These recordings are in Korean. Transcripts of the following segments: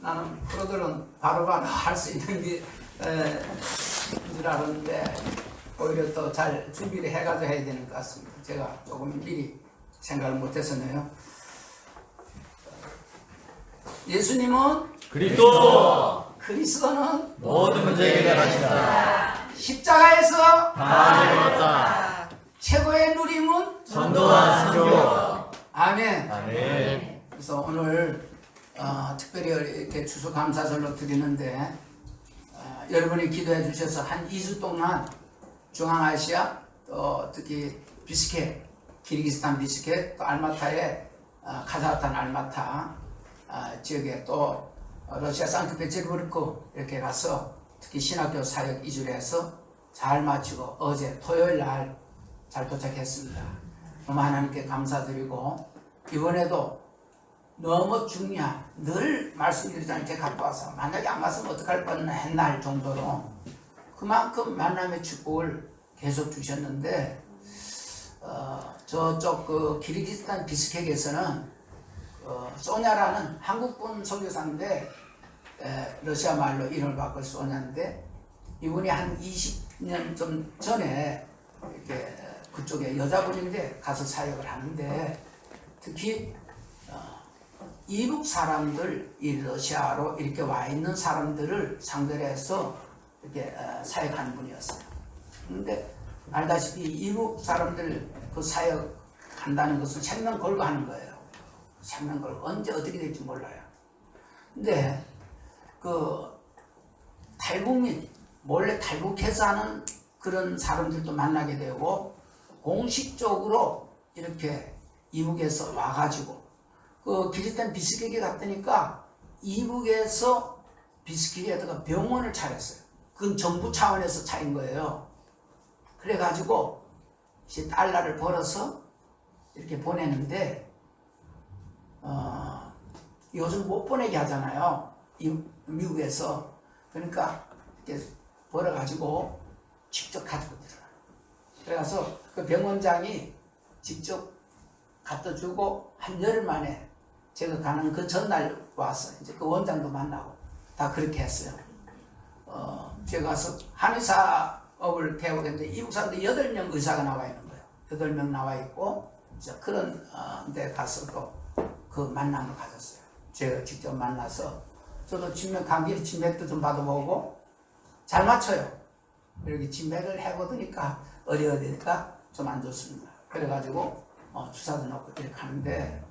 나는 프로들은 바로바로 할 수 있는 줄 알았는데 오히려 더 잘 준비를 해가지고 해야 되는 것 같습니다. 제가 조금 미리 생각을 못했었네요. 예수님은 그리스도 그리스도는 모든 문제 해결하시다. 십자가에서 다 이루었다. 최고의 누림은 전도와 선교. 아멘. 아멘. 그래서 오늘 특별히 이렇게 추수감사절로 드리는데 여러분이 기도해 주셔서 한 2주 동안 중앙아시아 또 특히 비스켓, 키르기스탄 비스켓 또 알마타의 카자흐스탄 알마타 지역에 또 러시아 상크페테르부르크 이렇게 가서 특히 신학교 사역 2주를 해서 잘 마치고 어제 토요일 날 잘 도착했습니다. 너무 하나님께 감사드리고 이번에도 너무 중요한 늘 말씀드리자면 제가 갖고 와서 만약에 안 갔으면 어떡할 뻔했나 할 정도로 그만큼 만남의 축복을 계속 주셨는데 저쪽 그 키르기스탄 비스케크에서는 소냐라는 한국분 선교사인데 러시아 말로 이름을 바꿔 소냐인데 이분이 한 20년 좀 전에 이렇게 그쪽에 여자분인데 가서 사역을 하는데 특히 이북 사람들, 이 러시아로 이렇게 와 있는 사람들을 상대로 해서 이렇게 사역하는 분이었어요. 근데 알다시피 이북 사람들 그 사역한다는 것은 생명 걸고 하는 거예요. 생명 걸고 언제 어떻게 될지 몰라요. 근데 그 탈북민, 몰래 탈북해서 하는 그런 사람들도 만나게 되고 공식적으로 이렇게 이북에서 와가지고 그 키르기스탄 비스케크에 갔더니까 이북에서 비스케크에다가 병원을 차렸어요. 그건 정부 차원에서 차린 거예요. 그래가지고 이제 달러를 벌어서 이렇게 보내는데 요즘 못 보내게 하잖아요. 미국에서. 그러니까 이렇게 벌어가지고 직접 가지고 들어가요. 그래서 그 병원장이 직접 갖다 주고 한 열흘 만에 제가 가는 그 전날 와서 이제 그 원장도 만나고 다 그렇게 했어요. 제가 가서 한의사업을 배우겠는데 이북 사람들 8명 의사가 나와 있는 거예요. 8명 나와 있고 그런 데 가서 또 그 만남을 가졌어요. 제가 직접 만나서 저도 감기 진맥도 좀 받아보고 잘 맞춰요. 이렇게 진맥을 해보니까 어디가 좀 안 좋습니다. 그래가지고 주사도 넣고 이렇게 하는데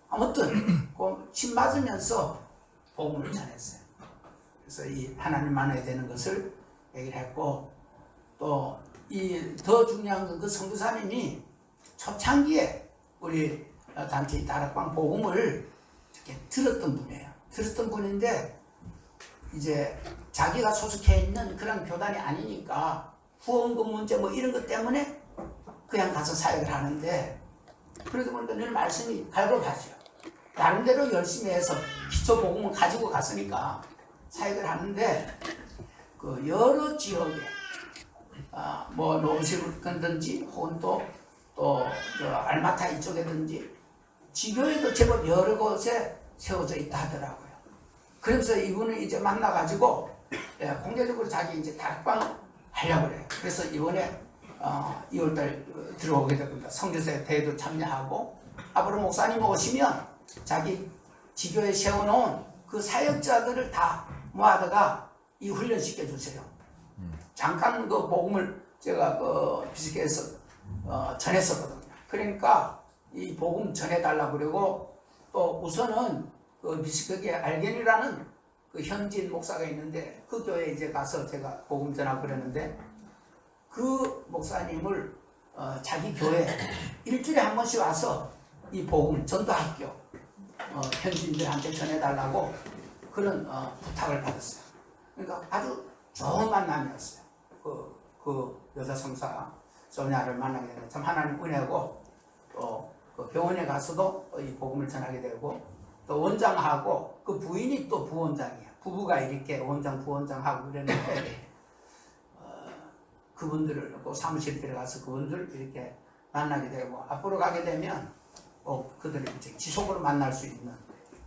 아무튼 침 맞으면서 복음을 전했어요. 그래서 이 하나님 만나야 되는 것을 얘기를 했고 또 이 더 중요한 건 그 선교사님이 초창기에 우리 단체 다락방 복음을 이렇게 들었던 분이에요. 들었던 분인데 이제 자기가 소속해 있는 그런 교단이 아니니까 후원금 문제 뭐 이런 것 때문에 그냥 가서 사역을 하는데 그러다 보니까 늘 말씀이 갈급하죠. 나름대로 열심히 해서 기초 복음을 가지고 갔으니까 사역을 하는데 그 여러 지역에 뭐 노브시르크든지 혹은 또 알마타 이쪽에든지 지교에도 제법 여러 곳에 세워져 있다 하더라고요. 그래서 이분을 이제 만나가지고 공개적으로 자기 이제 다락방 하려고 그래요. 그래서 이번에 2월달 들어오게 됩니다. 선교사 대회도 참여하고 앞으로 목사님 오시면 자기 지교에 세워놓은 그 사역자들을 다 모아다가 이 훈련 시켜주세요. 잠깐 그 복음을 제가 그 비스케에서 전했었거든요. 그러니까 이 복음 전해달라고 그러고 또 우선은 그 비스케크에 알겐이라는 그 현지인 목사가 있는데 그 교회에 이제 가서 제가 복음 전하고 그랬는데 그 목사님을 자기 교회 일주일에 한 번씩 와서 이 복음 전도학교 현지인들한테 전해달라고 그런 부탁을 받았어요. 그러니까 아주 좋은 만남이었어요. 그 여자 성사 소냐를 만나게 되면 참 하나님 은혜고 또 그 병원에 가서도 이 복음을 전하게 되고 또 원장하고 그 부인이 또 부원장이에요. 부부가 이렇게 원장 부원장하고 그랬는데 그분들을 그 사무실에 들어가서 그분들 이렇게 만나게 되고 앞으로 가게 되면 그들을 이제 지속으로 만날 수 있는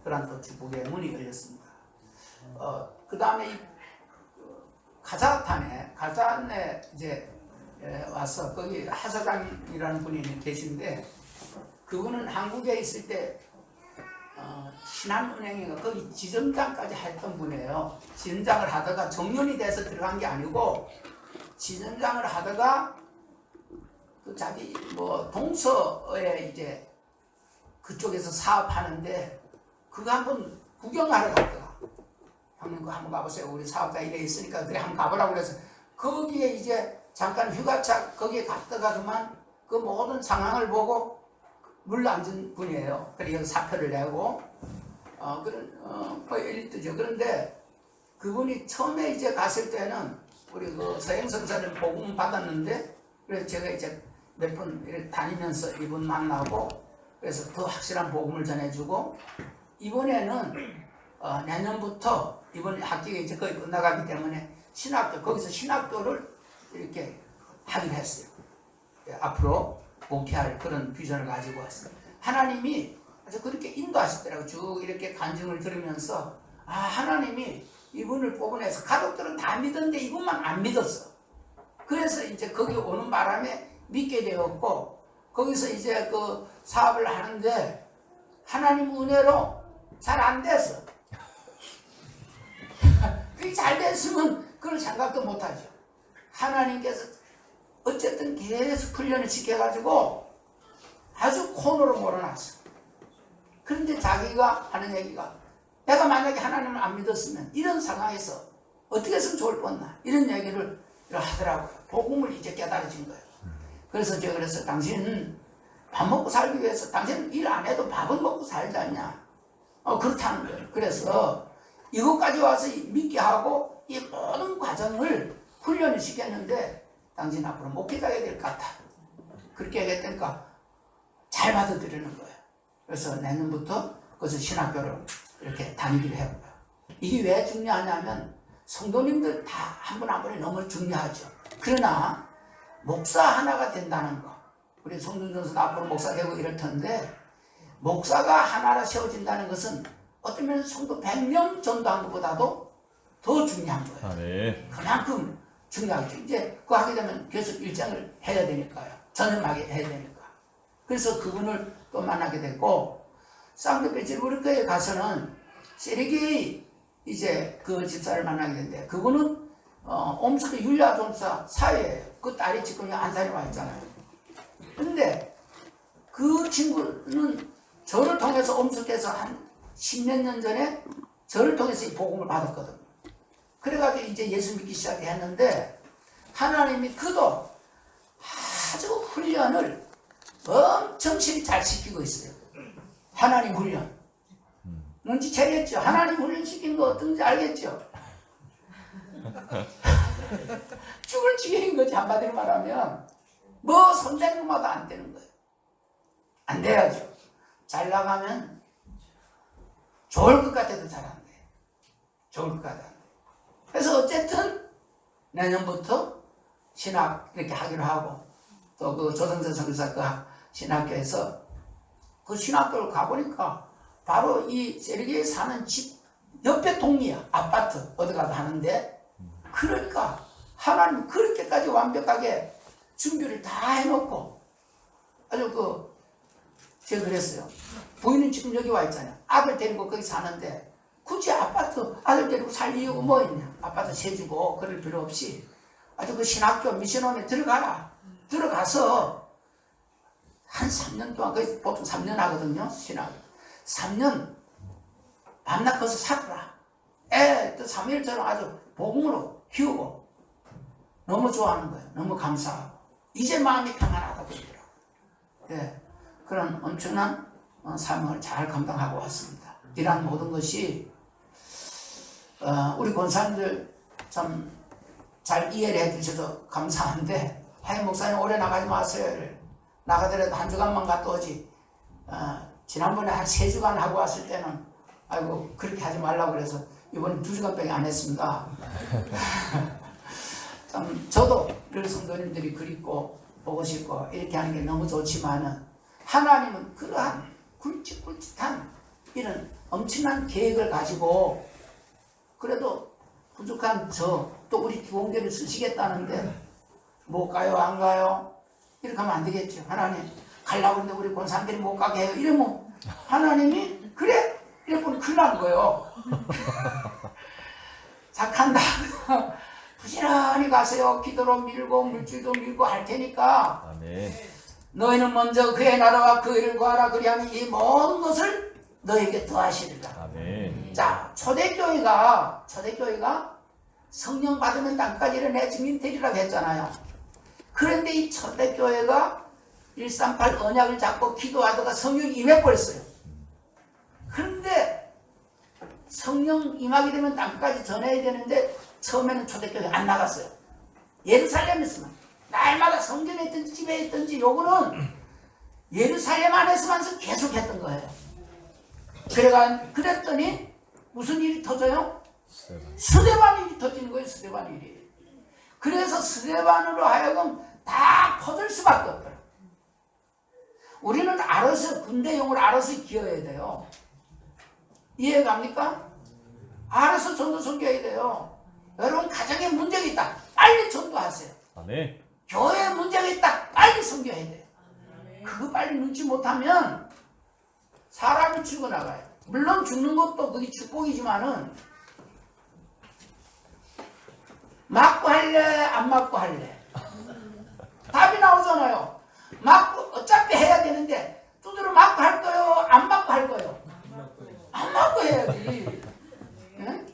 그런 또 축복의 문이 열렸습니다. 그 다음에 이 가자안에 이제 와서 거기 하사장이라는 분이 계신데 그분은 한국에 있을 때 신한은행인가 거기 지점장까지 했던 분이에요. 지점장을 하다가 정년이 돼서 들어간 게 아니고 지점장을 하다가 그 자기 뭐 동서에 이제 그쪽에서 사업하는데 그거 한번 구경하러 갔다가 형님 그거 한번 가보세요. 우리 사업자 이래 있으니까 그래 한번 가보라고 그래서 거기에 이제 잠깐 휴가차 거기에 갔다가 그만 그 모든 상황을 보고 물러앉은 분이에요. 그래서 사표를 내고 그런 엘리트죠. 그런데 그분이 처음에 이제 갔을 때는 우리 그 서행 선사를 복음 받았는데 그래서 제가 이제 몇 번 이렇게 다니면서 이분 만나고 그래서 더 확실한 복음을 전해주고 이번에는 내년부터 이번 학기가 이제 거의 끝나가기 때문에 신학교 거기서 신학교를 이렇게 하기로 했어요. 앞으로 목회할 그런 비전을 가지고 왔어요. 하나님이 아주 그렇게 인도하시더라고요. 쭉 이렇게 간증을 들으면서 하나님이 이분을 뽑아내서 가족들은 다 믿었는데 이분만 안 믿었어. 그래서 이제 거기 오는 바람에 믿게 되었고 거기서 이제 그 사업을 하는데 하나님 은혜로 잘 안 됐어. 그게 잘 됐으면 그런 생각도 못하죠. 하나님께서 어쨌든 계속 훈련을 시켜가지고 아주 코너로 몰아놨어. 그런데 자기가 하는 얘기가 내가 만약에 하나님을 안 믿었으면 이런 상황에서 어떻게 했으면 좋을 뻔나 이런 얘기를 하더라고요. 복음을 이제 깨달아진 거예요. 그래서 제가 그래서 당신은 밥 먹고 살기 위해서 당신은 일 안 해도 밥은 먹고 살지 않냐. 그렇다는 거예요. 그래서 이것까지 와서 믿게 하고 이 모든 과정을 훈련을 시켰는데 당신 앞으로 목회자가 될 것 같아. 그렇게 얘기했다니까 잘 받아들이는 거예요. 그래서 내년부터 그래서 신학교를 이렇게 다니기로 했고요. 이게 왜 중요하냐면 성도님들 다 한 분 한 분이 너무 중요하죠. 그러나 목사 하나가 된다는 거. 우리 송준선수도 앞으로 목사 되고 이럴 텐데 목사가 하나로 세워진다는 것은 어떤 면에서 성도 100명 전도한 것보다도 더 중요한 거예요. 네. 그만큼 중요하죠. 이제 그거 하게 되면 계속 일정을 해야 되니까요. 전념하게 해야 되니까. 그래서 그분을 또 만나게 됐고 상트페테르부르크에 가서는 세르게이 이제 그 집사를 만나게 됐는데 그분은 옴스크 율리아 전사 사회예요. 그 딸이 지금 안산에 와 있잖아요. 근데 그 친구는 저를 통해서 옴스크에서 한 10몇 년 전에 저를 통해서 이 복음을 받았거든요. 그래가지고 이제 예수 믿기 시작했는데 하나님이 그도 아주 훈련을 엄청 잘 시키고 있어요. 하나님 훈련. 눈치채겠죠? 하나님 훈련시킨 거 어떤지 알겠죠? 죽을 지경인 거지. 한마디로 말하면 뭐 손대는 것마다 안 되는 거예요. 안 돼야죠. 잘 나가면 좋을 것 같아도 잘 안 돼요. 좋을 것 같아도 안 돼요. 그래서 어쨌든 내년부터 신학 이렇게 하기로 하고 또 그 조성재 선교사 그 신학교에서 그 신학교를 가보니까 바로 이 세르게에 사는 집 옆에 동이야. 아파트 어디 가도 하는데 그러니까 하나님 그렇게까지 완벽하게 준비를 다 해놓고 아주 제가 그랬어요. 부인은 지금 여기 와 있잖아요. 아들 데리고 거기 사는데 굳이 아파트 아들 데리고 살 이유가 뭐 있냐. 아파트 세 주고 그럴 필요 없이 아주 그 신학교 미션홈에 들어가라. 들어가서 한 3년 동안 거의 보통 3년 하거든요. 신학 3년 밤낮 거기서 살아라. 또 3일처럼 아주 복음으로 키우고 너무 좋아하는 거예요. 너무 감사하고 이제 마음이 평안하다 그러더라고요. 네, 그런 엄청난 삶을 잘 감당하고 왔습니다. 이러한 모든 것이 우리 권사님들 참 잘 이해를 해주셔서 감사한데 하이 목사님 오래 나가지 마세요. 나가더라도 한 주간만 갔다 오지. 지난번에 한 3주간 하고 왔을 때는 아이고 그렇게 하지 말라고 그래서 이번에 2주간밖에 안 했습니다. 참 저도 늘 성도님들이 그립고 보고 싶고 이렇게 하는 게 너무 좋지만은 하나님은 그러한 굵직굵직한 이런 엄청난 계획을 가지고 그래도 부족한 또 우리 주홍계를 쓰시겠다는데 못 가요 안 가요? 이렇게 하면 안 되겠죠. 하나님 가려고 하는데 우리 권사님들이 못 가게 해요. 이러면 하나님이 그래? 이러면 큰일 나는 거예요. 착한다. 부지런히 가세요. 기도로 밀고 물질도 밀고 할 테니까 아멘. 너희는 먼저 그의 나라와 그 일을 구하라. 그리하면 이 모든 것을 너에게 더하시리라. 아멘. 자, 초대교회가 성령 받으면 땅까지 이르내 증인 되리라고 했잖아요. 그런데 이 초대교회가 138 언약을 잡고 기도하다가 성령이 임해버렸어요. 그런데 성령 임하게 되면 땅까지 전해야 되는데 처음에는 초대교회 안 나갔어요. 예루살렘에서만 날마다 성전에 있든지 집에 있든지 요거는 예루살렘 안에서만 계속 했던 거예요. 그랬더니 무슨 일이 터져요? 스데반 일이 터지는 거예요. 스데반 일이. 그래서 스데반으로 하여금 다 퍼질 수밖에 없더라. 우리는 알아서 군대용으로 알아서 기어야 돼요. 이해갑니까? 알아서 전도 섬겨야 돼요. 여러분 가정에 문제가 있다. 빨리 전도하세요. 아멘. 교회에 문제가 있다. 빨리 섬겨야 돼요. 그거 빨리 눈치 못하면 사람이 죽어나가요. 물론 죽는 것도 그게 축복이지만은 맞고 할래 안 맞고 할래 답이 나오잖아요. 맞고 어차피 해야 되는데 두드러 맞고 할 거요 안 맞고 할 거요? 안 맞고 해야지. 응?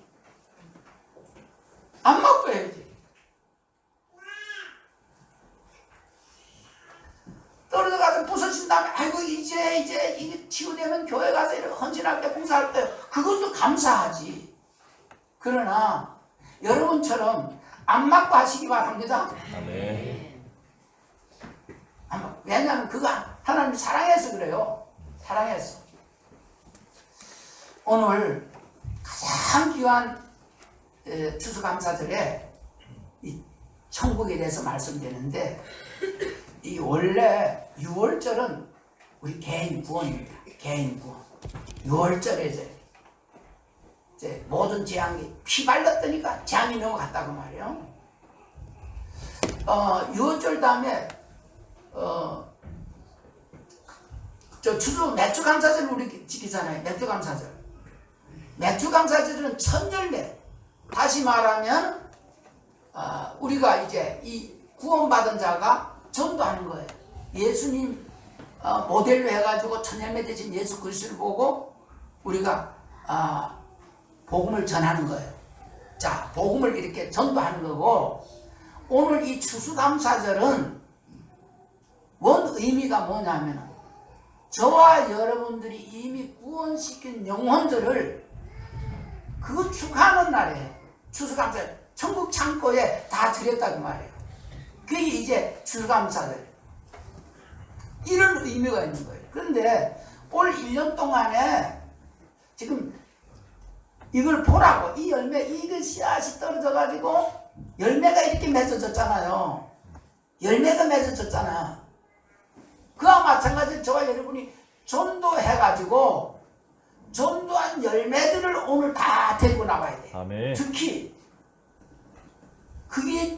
안 맞고 해야지. 떨어져 가서 부서진 다음에 아이고 이제 이게 치유되면 교회 가서 이렇게 헌신할 때 봉사할 때 그것도 감사하지. 그러나 여러분처럼 안 맞고 하시기 바랍니다. 아멘. 왜냐하면 그거 하나님 사랑해서 그래요. 사랑해서. 오늘 가장 귀한 추수감사절에 이 천국에 대해서 말씀드리는데 이 원래 6월절은 우리 개인 구원입니다. 개인 구원. 6월절에 이제 모든 재앙이 피 발랐더니까 재앙이 넘어갔다고 말이에요. 6월절 다음에 저 추수 매추감사절 우리 지키잖아요. 매추감사절. 매추감사절은 첫 열매. 다시 말하면 우리가 이제 이 구원받은 자가 전도하는 거예요. 예수님 모델로 해가지고 첫 열매 되신 예수 그리스도를 보고 우리가 복음을 전하는 거예요. 자, 복음을 이렇게 전도하는 거고 오늘 이 추수감사절은 원 의미가 뭐냐면 저와 여러분들이 이미 구원시킨 영혼들을 그거 축하하는 날이에요. 추수감사절. 천국 창고에 다 드렸다고 말이에요. 그게 이제 추수감사절. 이런 의미가 있는 거예요. 그런데 올 1년 동안에 지금 이걸 보라고 이 열매 이게 씨앗이 떨어져가지고 열매가 이렇게 맺어졌잖아요. 열매가 맺어졌잖아. 그와 마찬가지로 저와 여러분이 전도해가지고 전도한 열매들을 오늘 다 데리고 나와야 돼. 아멘. 특히 그게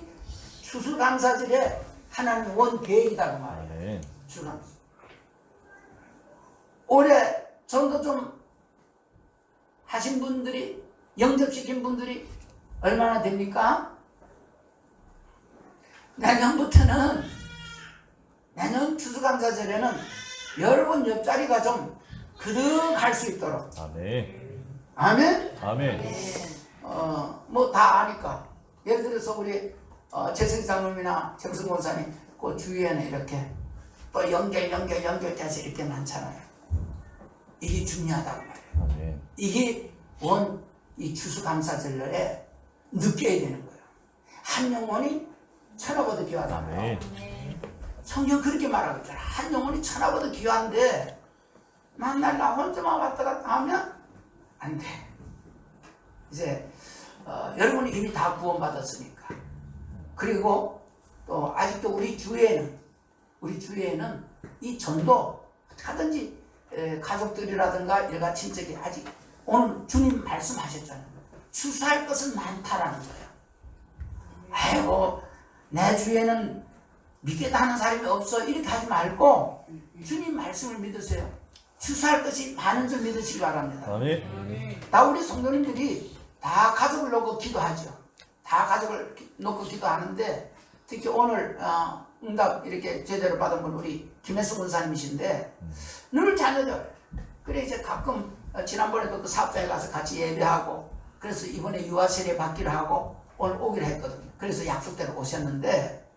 추수감사절에 하나님 원 계획이다고 말이에요. 아멘. 추수감사. 올해 전도 좀 하신 분들이 영접시킨 분들이 얼마나 됩니까? 내년부터는 내년 추수감사절에는 여러분 옆자리가 좀 그득할 수 있도록. 아멘. 아멘? 아멘. 뭐 다 아니까. 예를 들어서 우리 재승 장로님이나 정승 권사님 그 주위에는 이렇게 또 연결돼서 이렇게 많잖아요. 이게 중요하다고 말이에요. 아멘. 이게 이 추수감사절에 느껴야 되는 거예요. 한 영혼이 천하보다 귀하다. 아멘. 성경 그렇게 말하고 있잖아. 한 영혼이 천하보다 귀한데 만날 나 혼자만 왔다 갔다 하면 안 돼. 이제 여러분이 이미 다 구원받았으니까. 그리고 또 아직도 우리 주위에는 이 전도 하든지 가족들이라든가 일가 친척이 아직 오늘 주님 말씀하셨잖아요. 추수할 것은 많다라는 거예요. 아이고 내 주위에는 믿겠다 하는 사람이 없어 이렇게 하지 말고 주님 말씀을 믿으세요. 추수할 것이 많은 줄 믿으시기 바랍니다. 아멘. 다 우리 성도님들이 다 가족을 놓고 기도하죠. 다 가족을 놓고 기도하는데 특히 오늘 응답 이렇게 제대로 받은 분 우리 김혜수 군사님이신데 늘 자녀들 그래 이제 가끔 지난번에도 그 사업장에 가서 같이 예배하고 그래서 이번에 유아 세례 받기로 하고 오늘 오기로 했거든요. 그래서 약속대로 오셨는데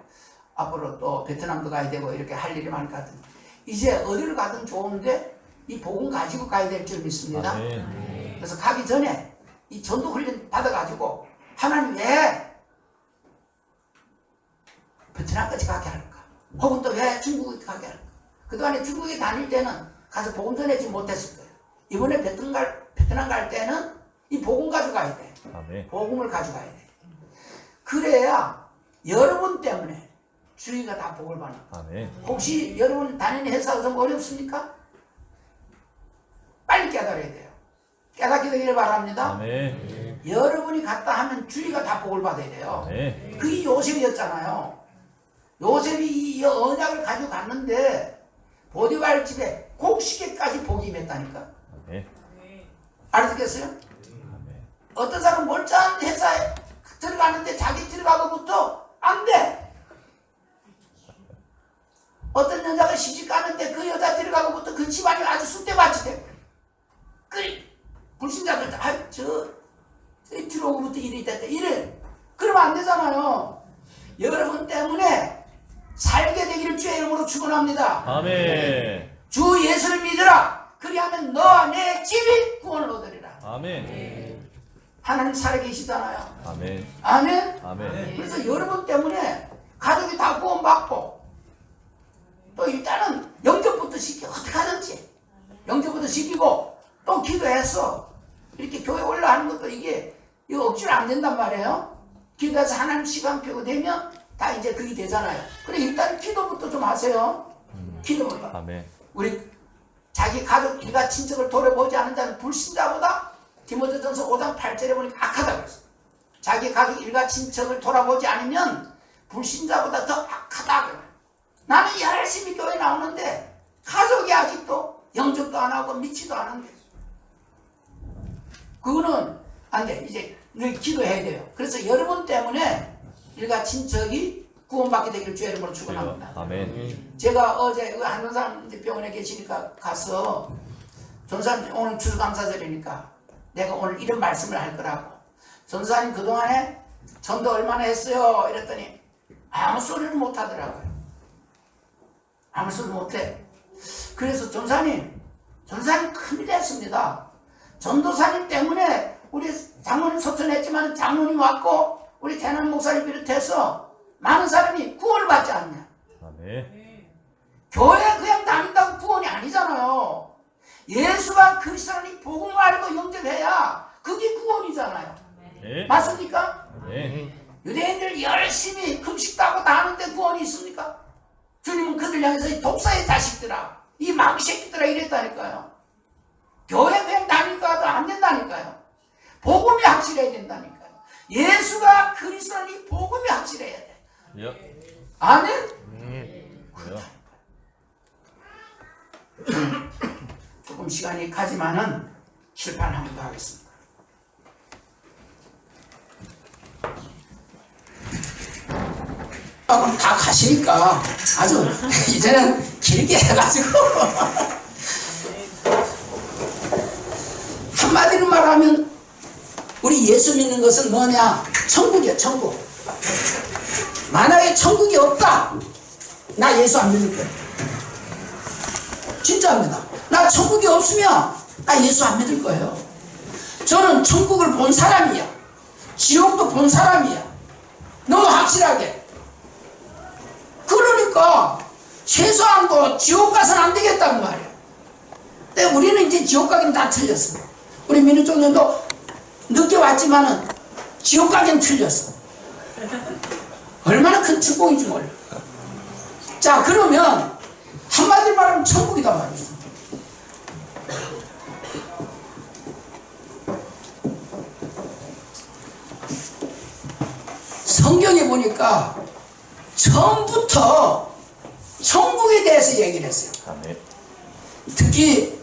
앞으로 또 베트남도 가야 되고 이렇게 할 일이 많거든요. 이제 어디를 가든 좋은데 이 복음 가지고 가야 될 줄 믿습니다. 아멘. 그래서 가기 전에 이 전도 훈련 받아가지고 하나님 왜 베트남까지 가게 할까? 혹은 또 왜 중국에 가게 할까? 그동안에 중국에 다닐 때는 가서 복음 전하지 못했을 거예요. 이번에 베트남 갈 때는 이 복음 가져가야 돼. 아멘. 복음을 가져가야 돼. 그래야 여러분 때문에 주위가 다 복을 받는 거예요. 아멘. 혹시 여러분 다니는 회사가 좀 어렵습니까? 빨리 깨달아야 돼요. 깨닫게 되기를 바랍니다. 아멘. 여러분이 갔다 하면 주위가 다 복을 받아야 돼요. 아멘. 그게 요셉이었잖아요. 요셉이 이 언약을 가지고 갔는데 보디발 집에 곡식에까지 복이 임했다니까. 아멘. 알아듣겠어요? 아멘. 어떤 사람은 멀쩡한 회사에 들어가는데 자기 들어가고부터 안 돼. 어떤 여자가 시집 가는데 그 여자 들어가고부터 그 집안이 아주 쑥대밭이 돼. 그래 불신자들 저 들어오고부터 이래 됐다 이래. 그러면 안 되잖아요. 여러분 때문에 살게 되기를 주의 이름으로 축원합니다. 아멘. 주 예수를 믿으라. 그리하면 너와 내 집이 구원을 얻으리라. 아멘. 하나님 살아계시잖아요. 아멘. 아멘. 아멘. 그래서 여러분 때문에 가족이 다 구원받고 또 일단은 영접부터 시켜 어떻게 하든지 영접부터 시키고 또 기도해서 이렇게 교회 올라가는 것도 이게 이거 억지로 안 된단 말이에요. 기도해서 하나님 시간표가 되면 다 이제 그게 되잖아요. 그래 일단 기도부터 좀 하세요. 기도부터. 아멘. 우리 자기 가족 일가 친척을 돌아보지 않은 자는 불신자보다 디모데전서 5장 8절에 보니까 악하다고 했어요. 자기 가족 일가 친척을 돌아보지 않으면 불신자보다 더 악하다고 해요. 나는 열심히 교회 나오는데 가족이 아직도 영접도 안 하고 믿지도 않은데 그거는 안 돼. 이제 늘 기도해야 돼요. 그래서 여러분 때문에 일가 친척이 구원받게 되기를 주의 이름으로 축원합니다. 아멘. 제가 어제 한동산 병원에 계시니까 가서 전사님 오늘 추수감사절이니까 내가 오늘 이런 말씀을 할 거라고. 전사님 그동안에 전도 얼마나 했어요? 이랬더니 아무 소리를 못 하더라고요. 아무 소리 못해. 그래서 전사님 큰일 했습니다. 전도사님 때문에 우리 장로님 소천했지만 장로님 왔고 우리 대남 목사를 비롯해서 많은 사람이 구원을 받지 않냐. 아멘. 교회 그냥 다닌다고 구원이 아니잖아요. 예수가 그리스도라는 복음을 알고 영접해야 그게 구원이잖아요. 네. 맞습니까? 네. 유대인들 열심히 금식도 하고 다 하는데 구원이 있습니까? 주님은 그들 향해서 이 독사의 자식들아, 이 망새끼들아 이랬다니까요. 교회 그냥 다니니까 안 된다니까요. 복음이 확실해야 된다니까요. 예수가 그리스도라는 이 복음이 확실해야 돼. 예. 아멘? 예. 조금 시간이 가지만은 칠판 한 번 더 하겠습니다. 그럼 다 가시니까 아주 이제는 길게 해가지고 한마디로 말하면 우리 예수 믿는 것은 뭐냐? 천국이야, 천국. 만약에 천국이 없다, 나 예수 안 믿을 거야. 진짜입니다. 나 천국이 없으면 나 예수 안 믿을 거예요. 저는 천국을 본 사람이야. 지옥도 본 사람이야. 너무 확실하게. 그러니까 최소한도 지옥 가서는 안 되겠다는 말이야. 근데 우리는 이제 지옥 가기는 다 틀렸어. 우리 민우총장도 늦게 왔지만은 지옥 가기는 틀렸어. 얼마나 큰 축복인지 몰라. 자, 그러면 한마디로 말하면 천국이다 말이야. 성경에 보니까 처음부터 천국에 대해서 얘기를 했어요. 아멘. 특히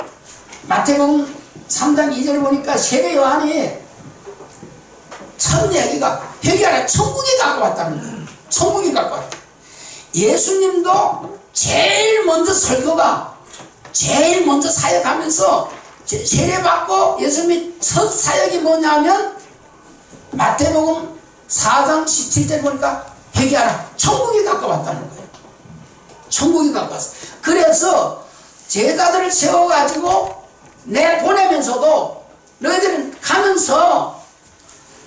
마태복음 3장 2절에 보니까 세례 요한이 첫 얘기가 회개하라 천국에 갖고 왔다는 거예요. 천국에 갖고 왔다. 예수님도 제일 먼저 설교가 제일 먼저 사역하면서 세례받고 예수님이 첫 사역이 뭐냐면 마태복음 4장 17절 보니까 회개하라 천국에 갖고 왔다는 거예요. 천국에 갖고 왔어. 그래서 제자들을 세워가지고 내보내면서도 너희들은 가면서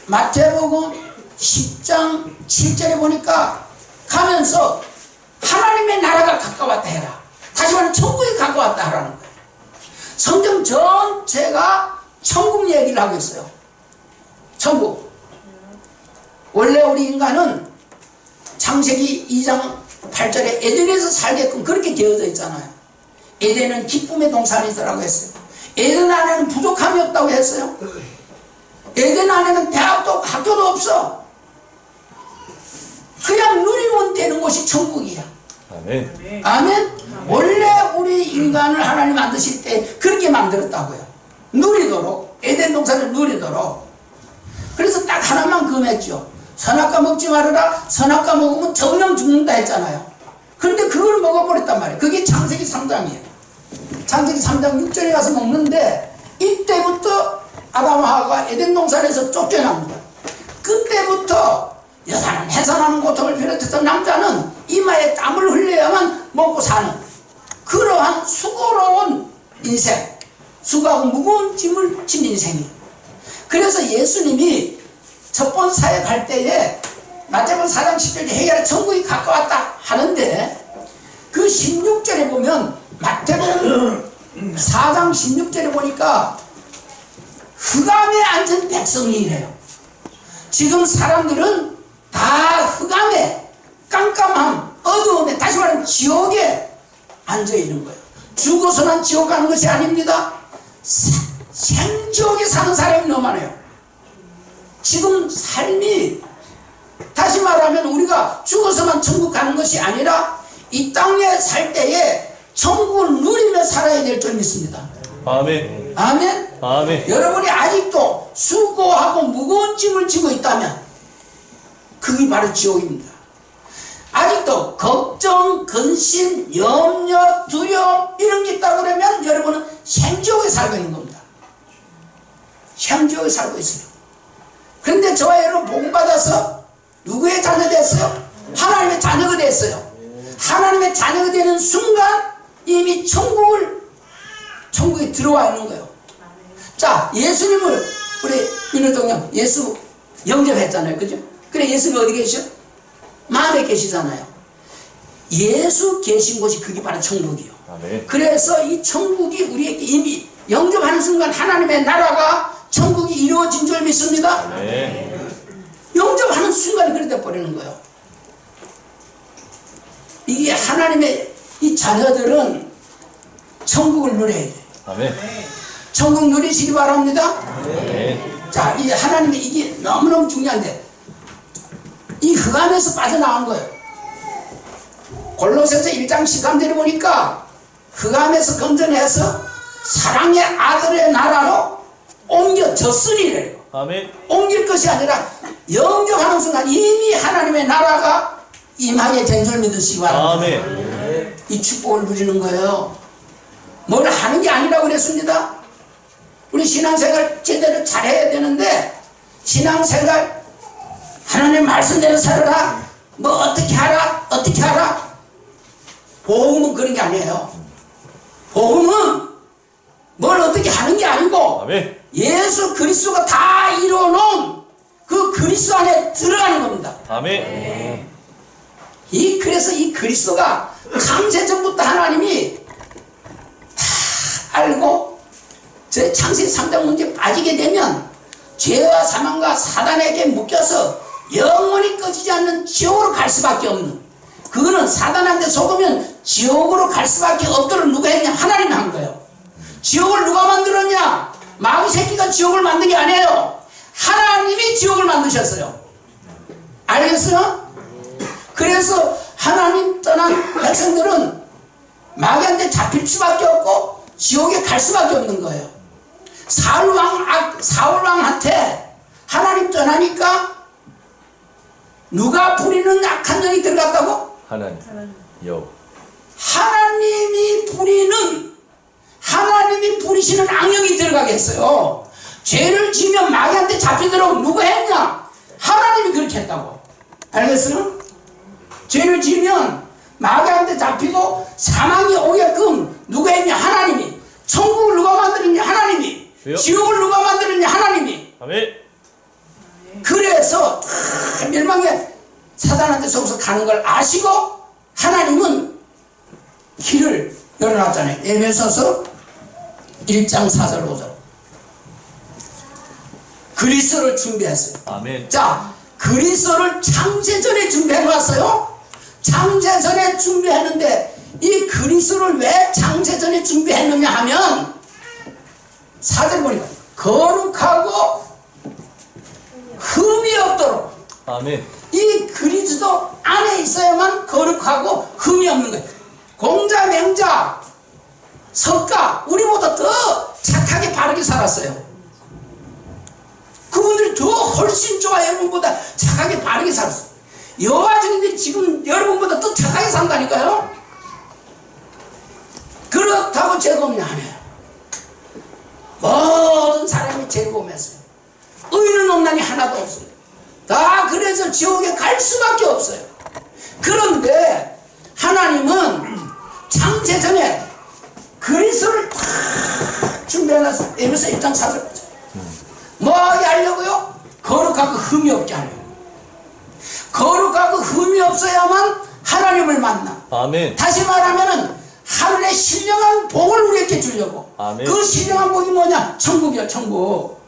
마태복음 10장 7절에 보니까 가면서 하나님의 나라가 가까웠다 해라. 다시 말하면 천국이 가까웠다 하라는 거예요. 성경 전체가 천국 얘기를 하고 있어요. 천국. 원래 우리 인간은 창세기 2장 8절에 에덴에서 살게끔 그렇게 되어져 있잖아요. 에덴은 기쁨의 동산이더라고 했어요. 에덴 안에는 부족함이 없다고 했어요. 에덴 안에는 대학도 학교도 없어. 그냥 누리면 되는 곳이 천국이야. 아멘. 아멘. 원래 우리 인간을 하나님 만드실 때 그렇게 만들었다고요. 누리도록 에덴 동산을 누리도록. 그래서 딱 하나만 금했죠. 선악과 먹지 말아라. 선악과 먹으면 정령 죽는다 했잖아요. 그런데 그걸 먹어버렸단 말이에요. 그게 창세기 3장이에요. 창세기 3장 6절에 가서 먹는데 이때부터 아담하가 에덴 동산에서 쫓겨납니다. 그때부터 여자는 해산하는 고통을 비롯해서 남자는 이마에 땀을 흘려야만 먹고 사는 그러한 수고로운 인생, 수고하고 무거운 짐을 진 인생이에요. 그래서 예수님이 첫 번 사역할 때에 마태복음 4장 10절에 회개하라 천국이 가까웠다 하는데 그 16절에 보면 마태복음 4장 16절에 보니까 흑암에 앉은 백성이래요. 지금 사람들은 다 흑암에 깜깜함, 어두움에 다시 말하면 지옥에 앉아있는 거예요. 죽어서만 지옥 가는 것이 아닙니다. 생지옥에 사는 사람이 너무 많아요. 지금 삶이 다시 말하면 우리가 죽어서만 천국 가는 것이 아니라 이 땅에 살 때에 천국을 누리며 살아야 될 줄 믿습니다. 아멘. 아멘. 아멘. 여러분이 아직도 수고하고 무거운 짐을 지고 있다면 그게 바로 지옥입니다. 아직도 걱정, 근심, 염려, 두려움 이런 게 있다고 그러면 여러분은 생지옥에 살고 있는 겁니다. 생지옥에 살고 있어요. 그런데 저와 여러분 복음받아서 누구의 자녀가 됐어요? 하나님의 자녀가 됐어요. 하나님의 자녀가 되는 순간 이미 천국에 들어와 있는 거예요. 자, 예수님을 우리 민호동형 예수 영접했잖아요. 그죠? 그래 예수님 어디 계셔? 마음에 계시잖아요. 예수 계신 곳이 그게 바로 천국이요. 아멘. 그래서 이 천국이 우리에게 이미 영접하는 순간 하나님의 나라가 천국이 이루어진 줄 믿습니다. 아멘. 영접하는 순간에 그렇게 돼버리는 거예요. 이게 하나님의 이 자녀들은 천국을 누려야 돼요. 아멘. 천국 누리시기 바랍니다. 아멘. 자, 이 하나님의 이게 너무너무 중요한데 이 흑암에서 빠져나간 거예요. 골로새서 1장 13절에 보니까 흑암에서 건져내서 사랑의 아들의 나라로 옮겨졌으니래요. 아멘. 옮길 것이 아니라 영접하는 순간 이미 하나님의 나라가 임하게 된 줄 믿으시기 바랍니다. 아멘. 이 축복을 누리는 거예요. 뭘 하는 게 아니라고 그랬습니다. 우리 신앙생활 제대로 잘해야 되는데 신앙생활 하나님 말씀대로 살아라 뭐 어떻게 하라 어떻게 하라 복음은 그런 게 아니에요. 복음은 뭘 어떻게 하는 게 아니고 아멘. 예수 그리스도가 다 이루어놓은 그 그리스도 안에 들어가는 겁니다. 아멘. 그래서 이 그리스도가 창세전부터 하나님이 다 알고 저 창세기 3장 문제에 빠지게 되면 죄와 사망과 사단에게 묶여서 영원히 꺼지지 않는 지옥으로 갈 수밖에 없는 그거는 사단한테 속으면 지옥으로 갈 수밖에 없도록 누가 했냐? 하나님이 한 거예요. 지옥을 누가 만들었냐? 마귀 새끼가 지옥을 만든 게 아니에요. 하나님이 지옥을 만드셨어요. 알겠어요? 그래서 하나님 떠난 백성들은 마귀한테 잡힐 수밖에 없고 지옥에 갈 수밖에 없는 거예요. 사울왕한테 하나님 떠나니까 누가 부리는 악한 영이 들어갔다고? 하나님. 여. 하나님이 부리시는 악령이 들어가게 했어요. 죄를 지면 마귀한테 잡히도록 누가 했냐? 하나님이 그렇게 했다고. 알겠어요? 죄를 지면 마귀한테 잡히고 사망이 오게끔 누가 했냐? 하나님이. 천국을 누가 만들었냐? 하나님이. 왜요? 지옥을 누가 만들었냐? 하나님이. 아멘. 그래서 다 멸망에 사단한테 속아서 가는 걸 아시고 하나님은 길을 열어놨잖아요. 에베소서 1장 4절 5절. 그리스도를 준비했어요. 아멘. 자, 그리스도를 창세전에 준비해놨어요. 창세전에 준비했는데 이 그리스도를 왜 창세전에 준비했느냐 하면 4절 보니까 거룩하고 흠이 없도록. 아멘. 이 그리스도 안에 있어야만 거룩하고 흠이 없는 거예요. 공자, 맹자, 석가 우리보다 더 착하게 바르게 살았어요. 그분들이 더 훨씬 좋아. 여러분보다 착하게 바르게 살았어요. 여호와 증인들이 지금 여러분보다 더 착하게 산다니까요. 그렇다고 즐거움이 아니에요. 모든 사람이 즐거움했어요. 의는 없나니 하나도 없어요. 다 그래서 지옥에 갈 수밖에 없어요. 그런데 하나님은 창세전에 그리스도를 다 준비해놨어요. 에베소 1장 4절. 뭐 하려고요? 거룩하고 흠이 없게 하려고. 거룩하고 흠이 없어야만 하나님을 만나. 아멘. 다시 말하면은 하늘의 신령한 복을 우리에게 주려고. 아멘. 그 신령한 복이 뭐냐? 천국이야, 천국.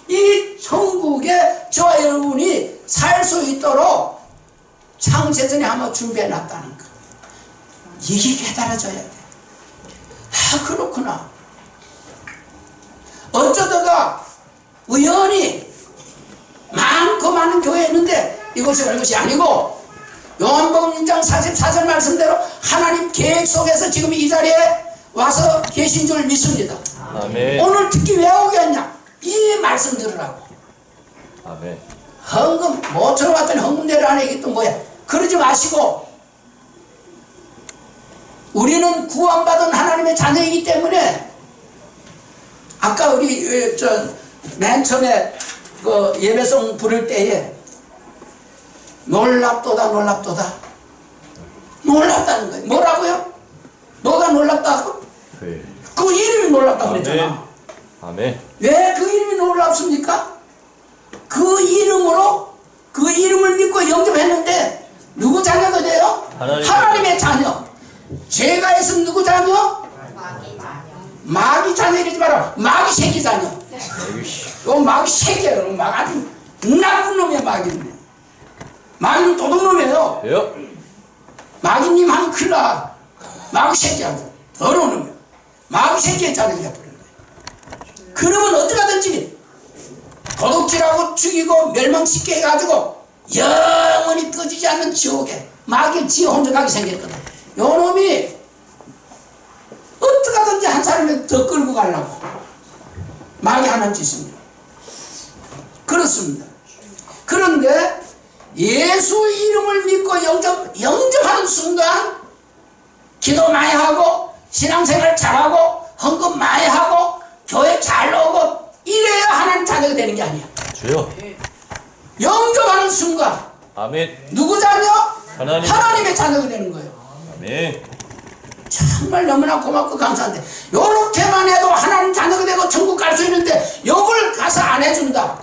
이 천국에 저와 여러분이 살 수 있도록 창세전에 한번 준비해놨다는 거. 이게 깨달아져야 돼. 아, 그렇구나. 어쩌다가 우연히 많고 많은 교회에 있는데 이곳에 갈 것이 아니고 요한복음 1장 44절 말씀대로 하나님 계획 속에서 지금 이 자리에 와서 계신 줄 믿습니다. 아멘. 오늘 특히 왜 오겠냐? 이 말씀 들으라고. 아멘. 헌금 모처럼 왔더니 헌금 내라는 얘기 또 뭐야? 그러지 마시고 우리는 구원받은 하나님의 자녀이기 때문에 아까 우리 맨 처음에 그 예배송 부를 때에 놀랍도다 놀랍도다 놀랍다는 거예요. 뭐라고요? 뭐가 놀랍다고? 네. 그 이름이 놀랍다고 그랬잖아. 아멘. 왜 그 이름이 놀랍습니까? 그 이름으로 그 이름을 믿고 영접했는데 누구 자녀가 돼요? 하나님의 자녀. 죄가 있으면 누구 자녀? 마귀 자녀 이러지 마라. 마귀 새끼 자녀. 요 마귀 새끼야. 마귀 아주 나쁜 놈이야. 마귀는. 마귀는 도둑놈이에요. 여. 마귀님 하면 큰일 나. 마귀 새끼야. 더러운 놈이야. 마귀 새끼의 자녀가 돼버린 거야. 그러면 어떡하든지 도둑질하고 죽이고 멸망시켜 해가지고 영원히 꺼지지 않는 지옥에 마귀 지 혼자 가게 생겼거든. 요 놈이 어떡하든지 한 사람을 더 끌고 가려고 마귀 하는 짓입니다. 그렇습니다. 그런데 예수 이름을 믿고 영접하는 순간 기도 많이 하고 신앙생활 잘하고 헌금 많이 하고 교회 잘 오고 이래야 하나님 자녀가 되는 게 아니야. 주여. 영접하는 순간 아멘. 누구 자녀? 하나님의 자녀가 되는 거예요. 아멘. 정말 너무나 고맙고 감사한데 요렇게만 해도 하나님 자녀가 되고 천국 갈 수 있는데 욕을 가서 안 해준다.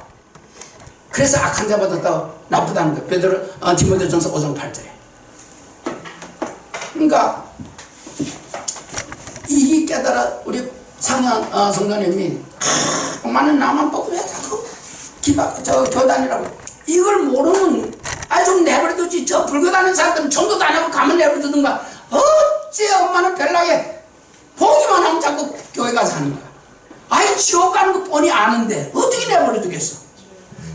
그래서 악한 자보다 더 나쁘다는 거예요. 베드로 디모데전서 5장 8절에. 그러니까 이 깨달아 우리 상현 성도님이 많은 나만 보고 왜 자꾸 교단이라고 이걸 모르면 좀 내버려두지. 저 불교 다니는 사람들은 전도도 안 하고 가면 내버려두든가. 어째 엄마는 별나게 보기만 하면 자꾸 교회 가서 하는 거야. 지옥 가는 거 뻔히 아는데 어떻게 내버려두겠어.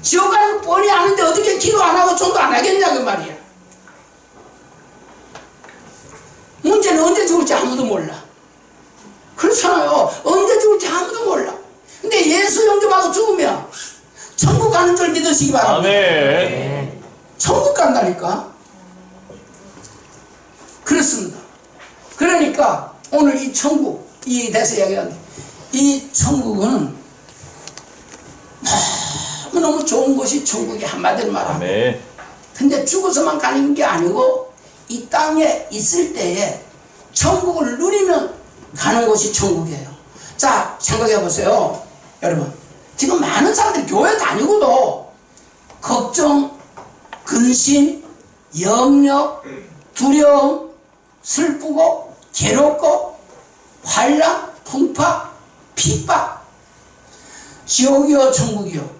지옥 가는 거 뻔히 아는데 어떻게 기도 안 하고 전도 안 하겠냐 그 말이야. 문제는 언제 죽을지 아무도 몰라. 그렇잖아요. 언제 죽을지 아무도 몰라. 근데 예수 영접하고 죽으면 천국 가는 줄 믿으시기 바랍니다. 아멘. 천국 간다니까. 그렇습니다. 그러니까 오늘 이 천국, 이 대해서 이야기하는데, 이 천국은 너무 좋은 곳이 천국이 한마디로 말하면. 아멘. 근데 죽어서만 가는 게 아니고 이 땅에 있을 때에 천국을 누리면 가는 곳이 천국이에요. 자, 생각해 보세요. 여러분, 지금 많은 사람들이 교회 다니고도 걱정, 근심, 염려, 두려움, 슬프고 괴롭고 환난, 풍파, 핍박, 지옥이요 천국이요.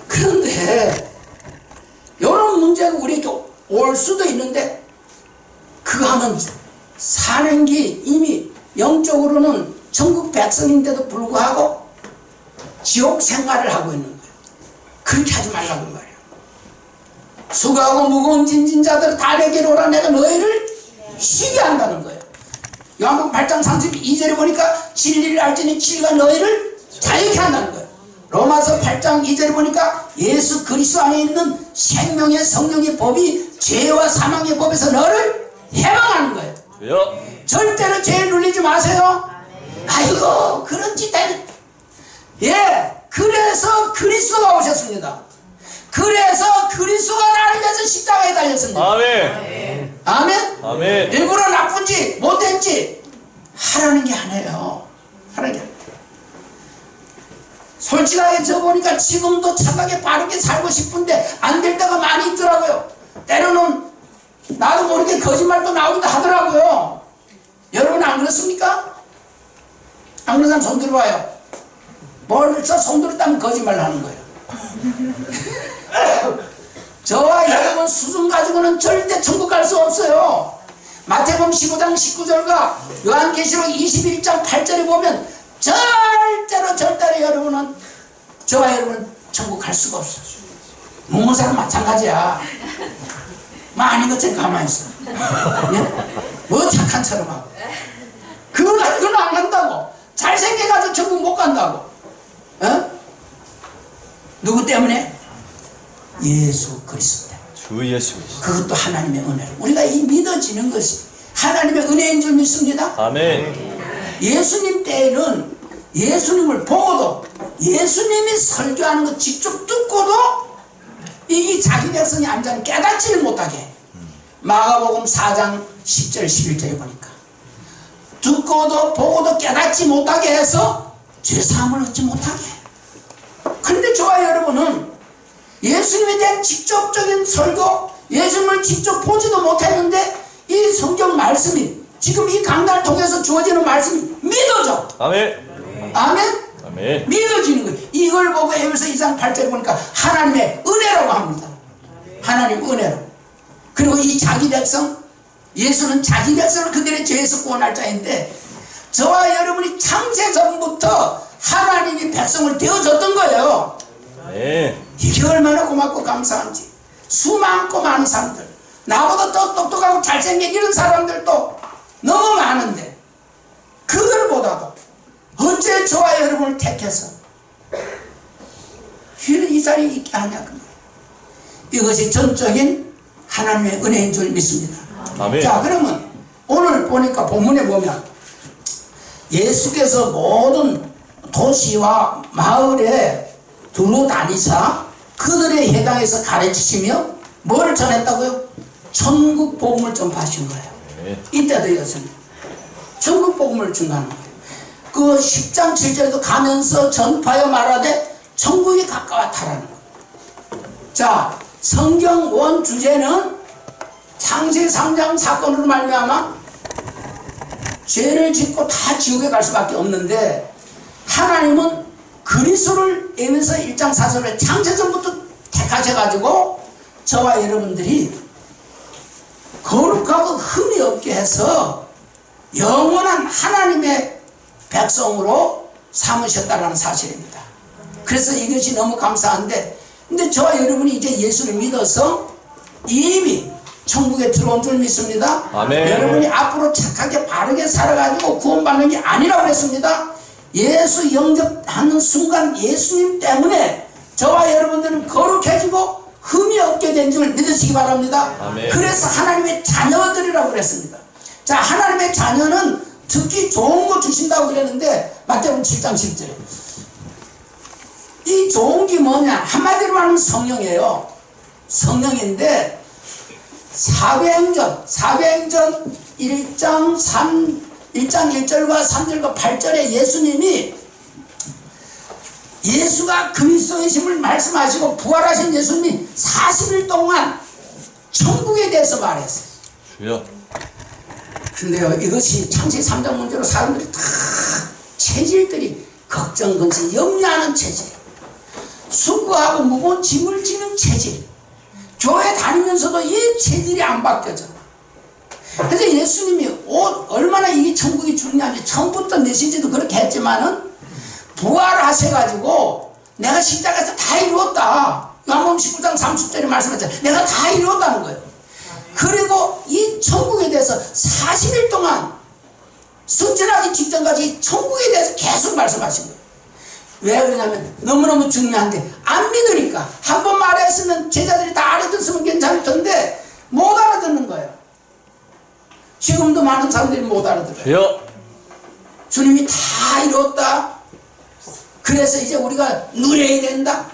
그런데 이런 문제가 우리에게 올 수도 있는데 그거 하면 사는 게 이미 영적으로는 천국 백성인데도 불구하고 지옥 생활을 하고 있는 거예요. 그렇게 하지 말라고 말이에요. 수고하고 무거운 짐진 자들 다 내게로 오라 내가 너희를 쉬게 한다는 거예요. 요한복음 8장 32절에 보니까 진리를 알지니 진리가 너희를 자유케 한다는 거예요. 로마서 8장 2절에 보니까 예수 그리스도 안에 있는 생명의 성령의 법이 죄와 사망의 법에서 너를 해방하는 거예요. 주여. 절대로 죄에 눌리지 마세요. 아이고 그런 짓 예, 그래서 그리스도가 오셨습니다. 그래서 그리스도가 나를 위해서 십자가에 달렸습니다. 아멘. 아멘. 아멘. 일부러 나쁜지 못된지 하라는 게 아니에요. 하라는 게 아니에요. 솔직하게 저 보니까 지금도 착하게 바르게 살고 싶은데 안 될 때가 많이 있더라고요. 때로는 나도 모르게 거짓말도 나오기도 하더라고요. 여러분 안 그렇습니까? 안 그런 사람 손 들어봐요. 벌써 손 들었다면 거짓말 하는 거예요. 저와 여러분 수준 가지고는 절대 천국 갈 수 없어요. 마태복음 15장 19절과 요한계시록 21장 8절에 보면 절대로 여러분은 저와 여러분은 천국 갈 수가 없어요. 무모사는 마찬가지야. 아닌 것처럼 가만히 있어. 뭐 착한 처럼 하고. 그건 안 간다고. 잘생겨가지고 천국 못 간다고. 어? 누구 때문에? 예수 그리스도 때문에. 주 예수 그리스도. 그것도 하나님의 은혜로. 우리가 이 믿어지는 것이 하나님의 은혜인 줄 믿습니다. 아멘. 예수님 때에는 예수님을 보고도 예수님이 설교하는 거 직접 듣고도 이 자기 백성이 앉아 깨닫지를 못하게. 마가복음 4장 10절 11절에 보니까 듣고도 보고도 깨닫지 못하게 해서 죄사함을 얻지 못하게. 그런데 저와 여러분은 예수님에 대한 직접적인 설교, 예수님을 직접 보지도 못했는데 이 성경 말씀이 지금 이 강단을 통해서 주어지는 말씀이 믿어져. 아멘. 아멘. 아멘. 믿어지는 거예요. 이걸 보고 에베소 2장 8절에 보니까 하나님의 은혜라고 합니다. 하나님 은혜로. 그리고 이 자기 백성, 예수는 자기 백성을 그들의 죄에서 구원할 자인데 저와 여러분이 창세전부터 하나님이 백성을 되어줬던 거예요. 네. 이게 얼마나 고맙고 감사한지. 수많고 많은 사람들, 나보다 더 똑똑하고 잘생긴 이런 사람들도 너무 많은데 그들보다도 어째 저와 여러분을 택해서 이 자리에 있게 하냐. 이것이 전적인 하나님의 은혜인 줄 믿습니다. 아멘. 자, 그러면 오늘 보니까 본문에 보면 예수께서 모든 도시와 마을에 두루 다니사 그들의 해당해서 가르치시며 뭘 전했다고요? 천국 복음을 전파하신 거예요. 네. 이때도 이었습니다. 천국 복음을 전하는 거예요. 그 10장 7절에도 가면서 전파하여 말하되 천국이 가까웠다라는 거예요. 자, 성경 원 주제는 창세 3장 사건으로 말미암아 죄를 짓고 다 지옥에 갈 수밖에 없는데 하나님은 그리스도를 에베소 1장 4절에 창세전부터 택하셔가지고 저와 여러분들이 거룩하고 흠이 없게 해서 영원한 하나님의 백성으로 삼으셨다는 사실입니다. 그래서 이것이 너무 감사한데, 근데 저와 여러분이 이제 예수를 믿어서 이미 천국에 들어온 줄 믿습니다. 아멘. 여러분이 앞으로 착하게 바르게 살아가지고 구원받는 게 아니라고 그랬습니다. 예수 영접하는 순간 예수님 때문에 저와 여러분들은 거룩해지고 흠이 없게 된 줄 믿으시기 바랍니다. 아멘. 그래서 하나님의 자녀들이라고 그랬습니다. 자, 하나님의 자녀는 듣기 좋은 거 주신다고 그랬는데 마태복음 7장 10절에 이 좋은 게 뭐냐? 한마디로 말하면 성령이에요. 성령인데 사도행전 1장 1절과 3절과 8절에 예수님이 예수가 그리스도이심을 말씀하시고 부활하신 예수님이 40일 동안 천국에 대해서 말했어요. 주여. 근데요, 이것이 창세기 3장 문제로 사람들이 다 체질들이 걱정, 근심, 염려하는 체질, 수고하고 무거운 짐을 지는 체질, 교회 다니면서도 이 체질이 안 바뀌어져. 그래서 예수님이 얼마나 이 천국이 중요한지 처음부터 메시지도 그렇게 했지만은 부활하셔가지고 내가 십자가에서 다 이루었다. 요한복음 19장 30절에 말씀했잖아요. 내가 다 이루었다는 거예요. 그리고 이 천국에 대해서 40일 동안 승천하기 직전까지 천국에 대해서 계속 말씀하신 거예요. 왜 그러냐면 너무너무 중요한데 안 믿으니까. 한 번 말했으면 제자들이 다 알아듣으면 괜찮을 텐데 못 알아듣는 거예요. 지금도 많은 사람들이 못 알아들어요. 주여. 주님이 다 이뤘다. 그래서 이제 우리가 누려야 된다.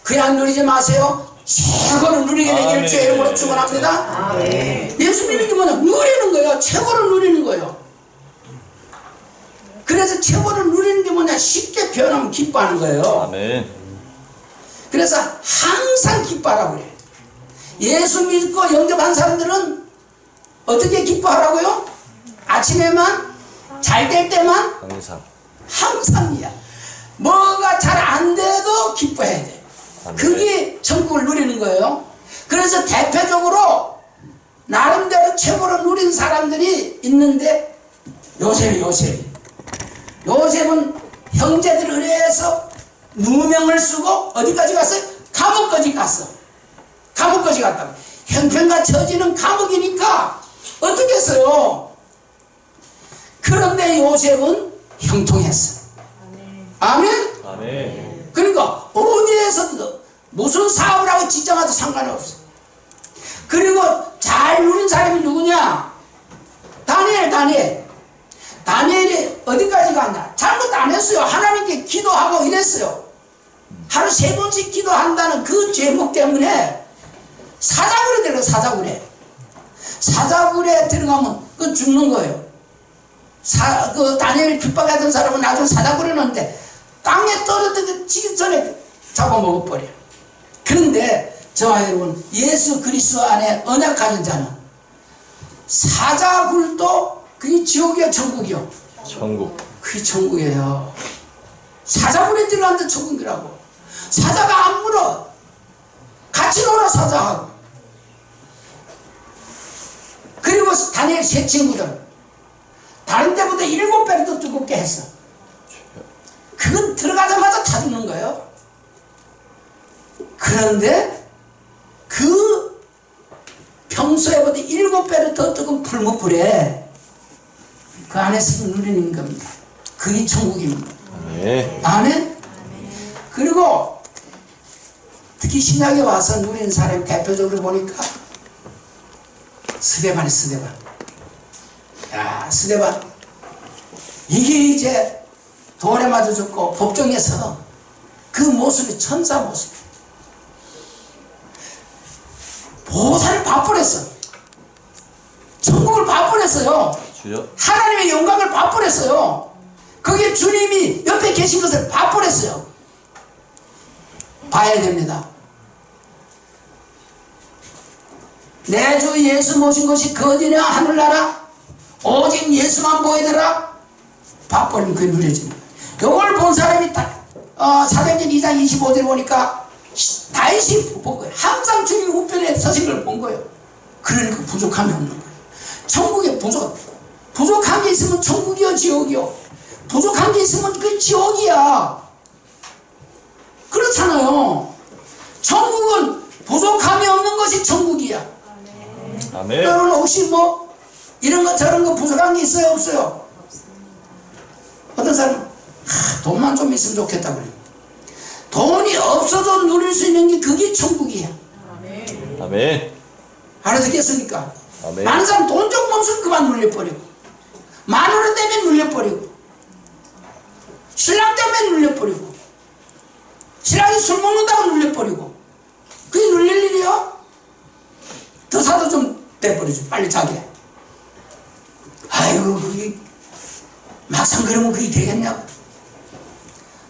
그냥 누리지 마세요. 최고로 누리게 되기를 주의 이름으로 축원합니다. 예수님이 뭐냐? 누리는 거예요. 최고로 누리는 거예요. 그래서 최고로 누리는 게 뭐냐? 쉽게 표현하면 기뻐하는 거예요. 아멘. 그래서 항상 기뻐하라고 그래요. 예수 믿고 영접한 사람들은 어떻게 기뻐하라고요? 아침에만? 잘 될 때만? 항상. 항상이야. 뭐가 잘 안 돼도 기뻐해야 돼. 아멘. 그게 천국을 누리는 거예요. 그래서 대표적으로 나름대로 최고로 누린 사람들이 있는데 요셉은 형제들 의뢰해서 누명을 쓰고 어디까지 갔어요? 감옥까지 갔어. 감옥까지 갔다고. 형편과 처지는 감옥이니까 어떻게 했어요? 그런데 요셉은 형통했어. 아멘? 아멘. 그러니까 어디에서도 무슨 사업을 하고 지정하도 상관없어. 그리고 잘 누린 사람이 누구냐? 다니엘이 어디까지 갔냐? 잘못 안 했어요. 하나님께 기도하고 이랬어요. 하루 3번씩 기도한다는 그 제목 때문에 사자굴에 들어가. 사자굴에 들어가면 그 죽는 거예요. 그 다니엘을 핍박하던 사람은 나중에 사자굴에 넣는데 땅에 떨어지기 전에 잡아먹어버려. 그런데 저와 여러분, 예수 그리스도 안에 언약 가진 자는 사자굴도 그게 지옥이요 천국이요? 천국. 그게 천국이에요. 사자굴에 들어간데 천국이라고. 사자가 안 물어. 같이 놀아 사자하고. 그리고 다니엘 세 친구들 다른 데보다 7배를 더 두껍게 했어. 그건 들어가자마자 다 죽는 거예요. 그런데 그 평소에보다 7배를 더 뜨거운 풀무불에 그 안에서 누리는 겁니다. 그게 천국입니다. 네. 아멘? 그리고 특히 신약에 와서 누리는 사람이 대표적으로 보니까 스데반이 스데반. 야, 스데반. 이게 이제 돌에 맞아 죽고 법정에서 그 모습이 천사 모습. 보살을 밥벌했어. 천국을 밥벌했어요. 주여. 하나님의 영광을 밥벌했어요. 거기에 주님이 옆에 계신 것을 밥벌했어요. 봐야 됩니다. 내 주 예수 모신 것이 거지냐 하늘나라 오직 예수만 보이더라. 밥벌이면 그게 누려집니다. 이걸 본 사람이 사도행전 2장 25절 보니까 다윗이 본 거예요. 항상 주님 우편에 서신 걸 본 거예요. 그러니까 부족함이 없는 거예요. 천국에 부족한 게 있으면 천국이요 지옥이요. 부족한 게 있으면 그 지옥이야. 천국이야. 아멘. 여러분 혹시 뭐 이런 거 저런 거 부족한 게 있어요 없어요? 어떤 사람 돈만 좀 있으면 좋겠다 그래. 돈이 없어도 누릴 수 있는 게 그게 천국이야. 아멘. 알아듣겠습니까? 아멘. 많은 사람 돈 조금 없으면 그만 눌려버리고, 10,000원 때문에 눌려버리고, 신랑 때문에 눌려버리고, 신랑이 술 먹는다고 눌려버리고. 그게 눌릴 일이요? 더 사도 좀 돼버리죠. 빨리 자게. 아이고 그게 막상 그러면 그게 되겠냐고.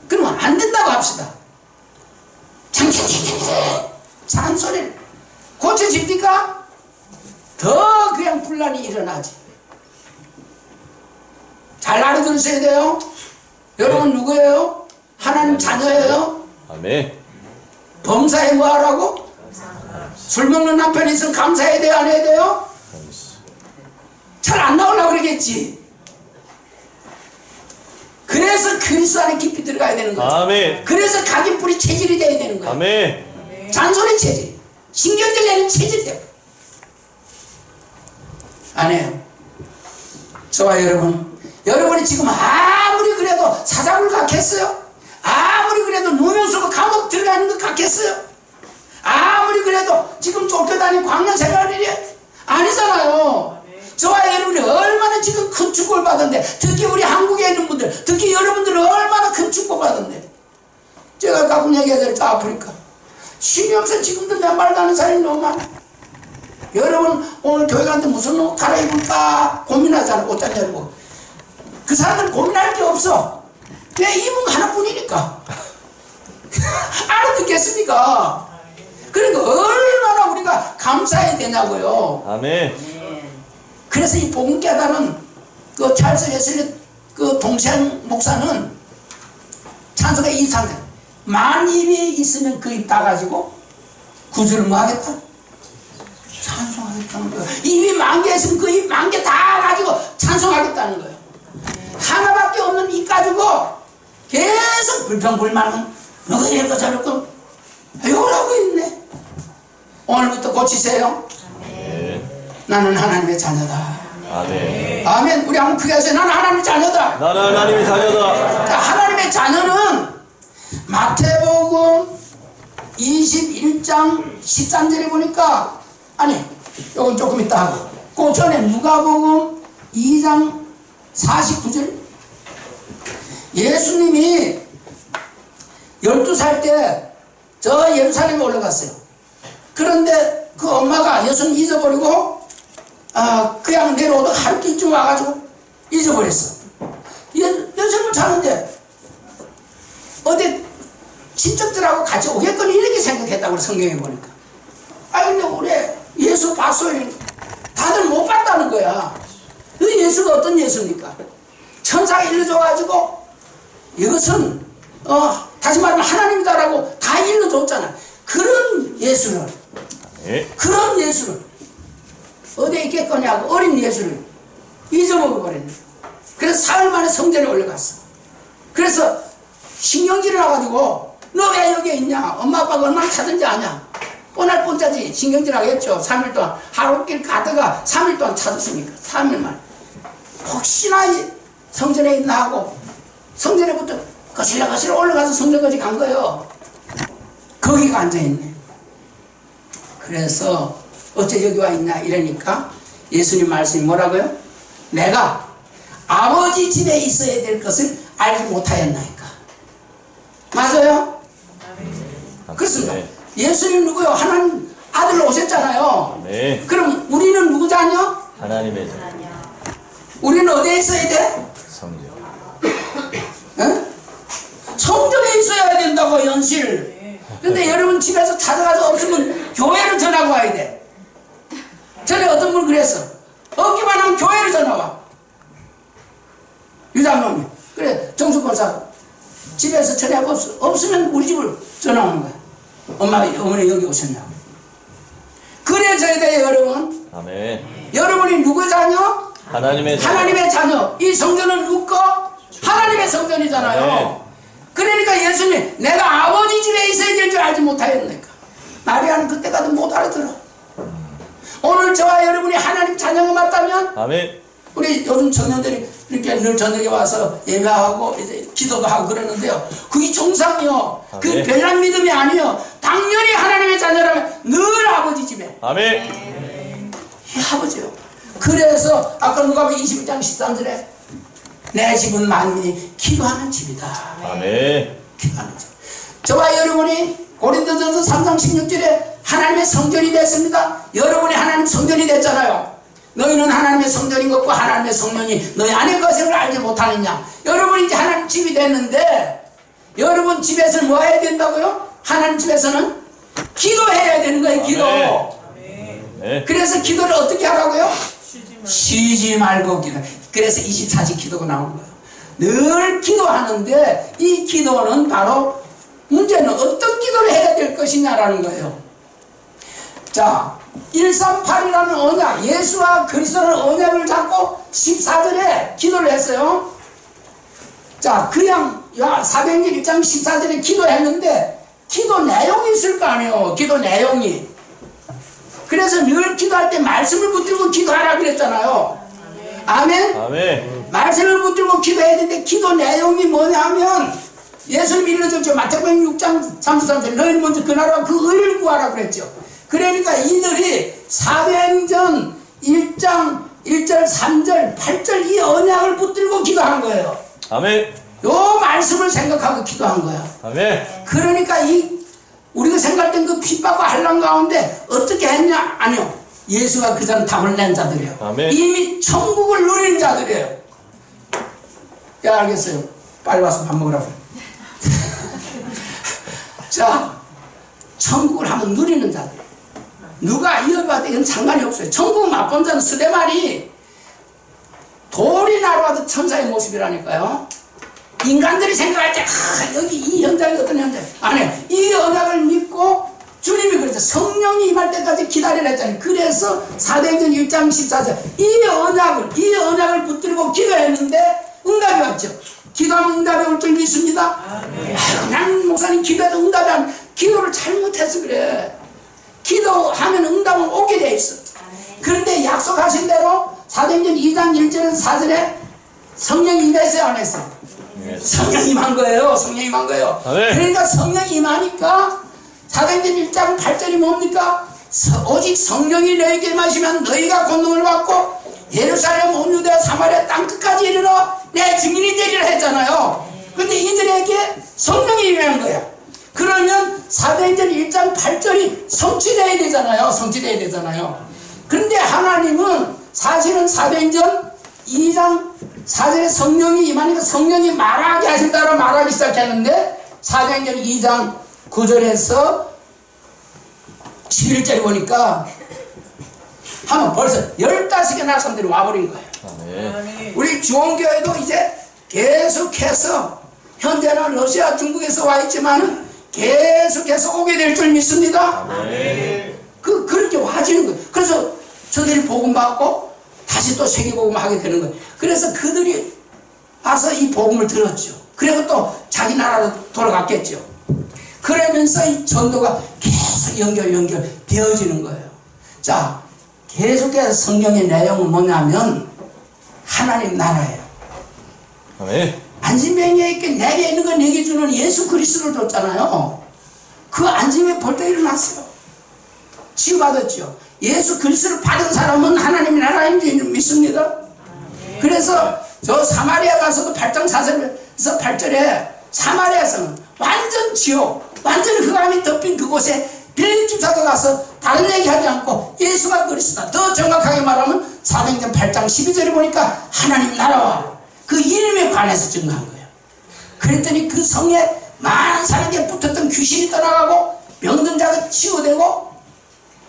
그러면 안 된다고 합시다. 잔소리를 고쳐집니까? 더 그냥 분란이 일어나지. 잘 알아들으셔야 돼요. 여러분 누구예요? 하나님 자녀예요. 아멘. 범사에 뭐 하라고? 술 먹는 남편이 있으면 감사해야 돼요? 안 해야 돼요? 잘 안 나오려고 그러겠지. 그래서 그리스도 안에 깊이 들어가야 되는 거죠. 아멘. 그래서 각인뿌리 체질이 돼야 되는 거예요. 아멘. 잔소리 체질, 신경질 내는 체질 때문에. 안 해요. 저와 여러분이 지금 아무리 그래도 사자굴 같겠어요? 아무리 그래도 누명쓰고 감옥 들어가는 것 같겠어요? 아무리 그래도 지금 쫓겨다니는 광야 생활이 아니잖아요. 저와 여러분이 얼마나 지금 큰 축복을 받았는데, 특히 우리 한국에 있는 분들, 특히 여러분들은 얼마나 큰 축복을 받았는데, 제가 가끔 얘기하잖아요. 아프리카 신경써 지금도 몇 말도 하는 사람이 너무 많아. 여러분 오늘 교회 가는데 무슨 옷 갈아입을까 고민하잖아. 옷장 열고. 그 사람들은 고민할 게 없어. 내 입은 하나뿐이니까. 알아듣겠습니까? 그러니까 얼마나 우리가 감사해야 되냐고요. 아멘. 그래서 이 복음 깨달은 그 찰스 웨슬리 그 동생 목사는 찬송가 이 찬송, 만 입이 있으면 그 입 다 가지고 구주를 뭐 하겠다? 찬송하겠다는 거예요. 입이 10,000개 있으면 그 입 10,000개 다 가지고 찬송하겠다는 거예요. 하나밖에 없는 입 가지고 계속 불평불만은 너가 이랬고 저랬고 욕을 하고 있네. 오늘부터 고치세요. 나는 하나님의 자녀다. 아멘. 아멘. 우리 한번 크게 하세요. 나는 하나님의 자녀다. 나는 하나님의 자녀다. 자, 하나님의 자녀는 마태복음 21장 13절에 보니까, 아니 요건 조금 이따 하고, 그 전에 누가복음 2장 49절, 예수님이 12살 때 저 예루살렘에 올라갔어요. 그런데 그 엄마가 예수님 잊어버리고 그냥 내려오다가 하루길쯤 와가지고 잊어버렸어. 예수님은 자는데 어디 친척들하고 같이 오겠거니 이렇게 생각했다고 성경에 보니까. 근데 우리 예수 봤어요. 다들 못 봤다는 거야. 그 예수가 어떤 예수입니까? 천사가 일러줘가지고 이것은 다시 말하면 하나님이다라고 다 일러줬잖아. 그런 예수를, 그런 예수를 어디에 있겠거냐고 어린 예수를 잊어먹어버렸네. 그래서 사흘 만에 성전에 올라갔어. 그래서 신경질이 나가지고 너 왜 여기에 있냐? 엄마 아빠가 얼마나 찾은지 아냐? 뻔할 뻔짜지. 신경질 하겠죠. 3일 동안 하루길 가다가 3일 동안 찾았으니까 3일 만에 혹시나 성전에 있나 하고 성전에부터 거실러 올라가서 성전까지 간 거예요. 거기가 앉아있네. 그래서 어째 여기 와 있냐 이러니까 예수님 말씀이 뭐라고요? 내가 아버지 집에 있어야 될 것을 알지 못하였나이까. 맞아요? 그렇습니다. 예수님 누구요? 하나님 아들로 오셨잖아요. 그럼 우리는 누구 자녀? 하나님의 자녀. 우리는 어디에 있어야 돼? 성전. 성전에 있어야 된다고, 연실. 근데 여러분 집에서 찾아가서 없으면 교회로 전하고 와야 돼. 전에 어떤 분 그랬어. 없기만 하면 교회로 전화와. 유장놈이. 그래, 정수권사 집에서 전화가 없으면 우리 집을 전화오는 거야. 어머니 여기 오셨냐고. 그래져야 돼요, 여러분. 아멘. 여러분이 누구 자녀? 하나님의 자녀. 하나님의 자녀. 이 성전은 누구 거? 하나님의 성전이잖아요. 아멘. 그러니까 예수님, 내가 아버지 집에 있어야 될 줄 알지 못하였으니까. 마리아는 그때 가도 못 알아들어. 오늘 저와 여러분이 하나님 자녀가 맞다면 아멘. 우리 요즘 청년들이 이렇게 늘 저녁에 와서 예배하고 이제 기도도 하고 그러는데요. 그게 정상이요. 그 아멘. 별난 믿음이 아니요. 당연히 하나님의 자녀라면 늘 아버지 집에. 아멘. 이 아버지요. 그래서 아까 누가복음 21장 13절에 내 집은 만민이 기도하는 집이다. 아멘. 기도하는 집. 저와 여러분이 고린도전서 3장 16절에 하나님의 성전이 됐습니다. 여러분이 하나님 성전이 됐잖아요. 너희는 하나님의 성전인 것과 하나님의 성령이 너희 안에 것을 알지 못하느냐. 여러분이 이제 하나님 집이 됐는데 여러분 집에서는 뭐 해야 된다고요? 하나님 집에서는 기도해야 되는 거예요. 기도. 네. 그래서 기도를 어떻게 하라고요? 쉬지 말고 기도. 그래서 24시 기도가 나오는 거예요. 늘 기도하는데 이 기도는 바로 문제는 어떤 기도를 해야 될 것이냐라는 거예요. 자, 138이라는 언약, 예수와 그리스도는 언약을 잡고 14절에 기도를 했어요. 자, 그냥 400일 1장 14절에 기도했는데 기도 내용이 있을 거 아니에요. 기도 내용이. 그래서 늘 기도할 때 말씀을 붙들고 기도하라 그랬잖아요. 아멘? 아멘. 말씀을 붙들고 기도해야 되는데 기도 내용이 뭐냐면 예수님 일러줬죠. 마태복음 6장 33절 너희는 먼저 그 나라와 그 의를 구하라 그랬죠. 그러니까 이들이 사도행전 1장 1절 3절 8절 이 언약을 붙들고 기도한 거예요. 아멘. 요 말씀을 생각하고 기도한 거야. 아멘. 그러니까 우리가 생각했던 그 핍박과 환난 가운데 어떻게 했냐? 아니요. 예수가 그 전 답을 낸 자들이에요. 아멘. 이미 천국을 누린 자들이에요. 야, 알겠어요. 빨리 와서 밥 먹으라고. 자, 천국을 한번 누리는 자들. 누가 이어봐도 이건 상관이 없어요. 천국 맛본 자는 스데말이 돌이 날아와도 천사의 모습이라니까요. 인간들이 생각할 때 여기 이 현장이 어떤 현장? 아니, 이 언약을 믿고 주님이 그랬죠. 성령이 임할 때까지 기다리라 했잖아요. 그래서 사도행전 1장 14절 이 언약을 붙들고 기도했는데 응답이 왔죠. 기도하면 응답이 올 줄 믿습니다. 그냥 목사님 기도해도 응답이 안 돼. 기도를 잘못해서 그래. 기도하면 응답은 오게 돼 있어. 그런데 약속하신 대로 사도행전 2장 1절에서 4절에 성령이 임했어요, 안 했어요? 성령이 임한 거예요. 성령이 임한 거예요. 그러니까 성령이 임하니까 사도행전 1장 8절이 뭡니까? 오직 성령이 너에게 임하시면 너희가 권능을 받고 예루살렘 온 유대와 사마리아 땅끝까지 이르러 내 증인이 되리라 했잖아요. 근데 이들에게 성령이 임한 거야. 그러면 사도행전 1장 8절이 성취되어야 되잖아요. 성취되어야 되잖아요. 그런데 하나님은 사실은 사도행전 2장 4절에 성령이 임하니까 성령이 말하게 하신다고 말하기 시작했는데 사도행전 2장 9절에서 11절에 보니까 하면 벌써 15개나 사람들이 와버린 거예요. 아멘. 우리 주원교회도 이제 계속해서 현재는 러시아 중국에서 와 있지만 계속해서 오게 될 줄 믿습니다. 아멘. 그렇게 와지는 거예요. 그래서 저들이 복음 받고 다시 또 세계복음 하게 되는 거예요. 그래서 그들이 와서 이 복음을 들었죠. 그리고 또 자기 나라로 돌아갔겠죠. 그러면서 이 전도가 계속 연결되어지는 거예요. 자, 계속해서 성경의 내용은 뭐냐면 하나님 나라예요. 아멘. 안진병에 있게 내게 있는 걸 내게 주는 예수 그리스도를 줬잖아요. 그 안진병 벌떡 일어났어요. 치유받았죠. 예수 그리스도를 받은 사람은 하나님의 나라인 줄 믿습니다. 그래서 저 사마리아 가서도 8장 4절에서 8절에 사마리아에서는 완전 지옥, 완전 흑암이 덮인 그곳에 빌립 집사가 가서 다른 얘기하지 않고 예수가 그리스도다. 더 정확하게 말하면 사도행전 8장 12절에 보니까 하나님 나라와 그 이름에 관해서 증거한 거예요. 그랬더니 그 성에 많은 사람에게 붙었던 귀신이 떠나가고 병든 자가 치유되고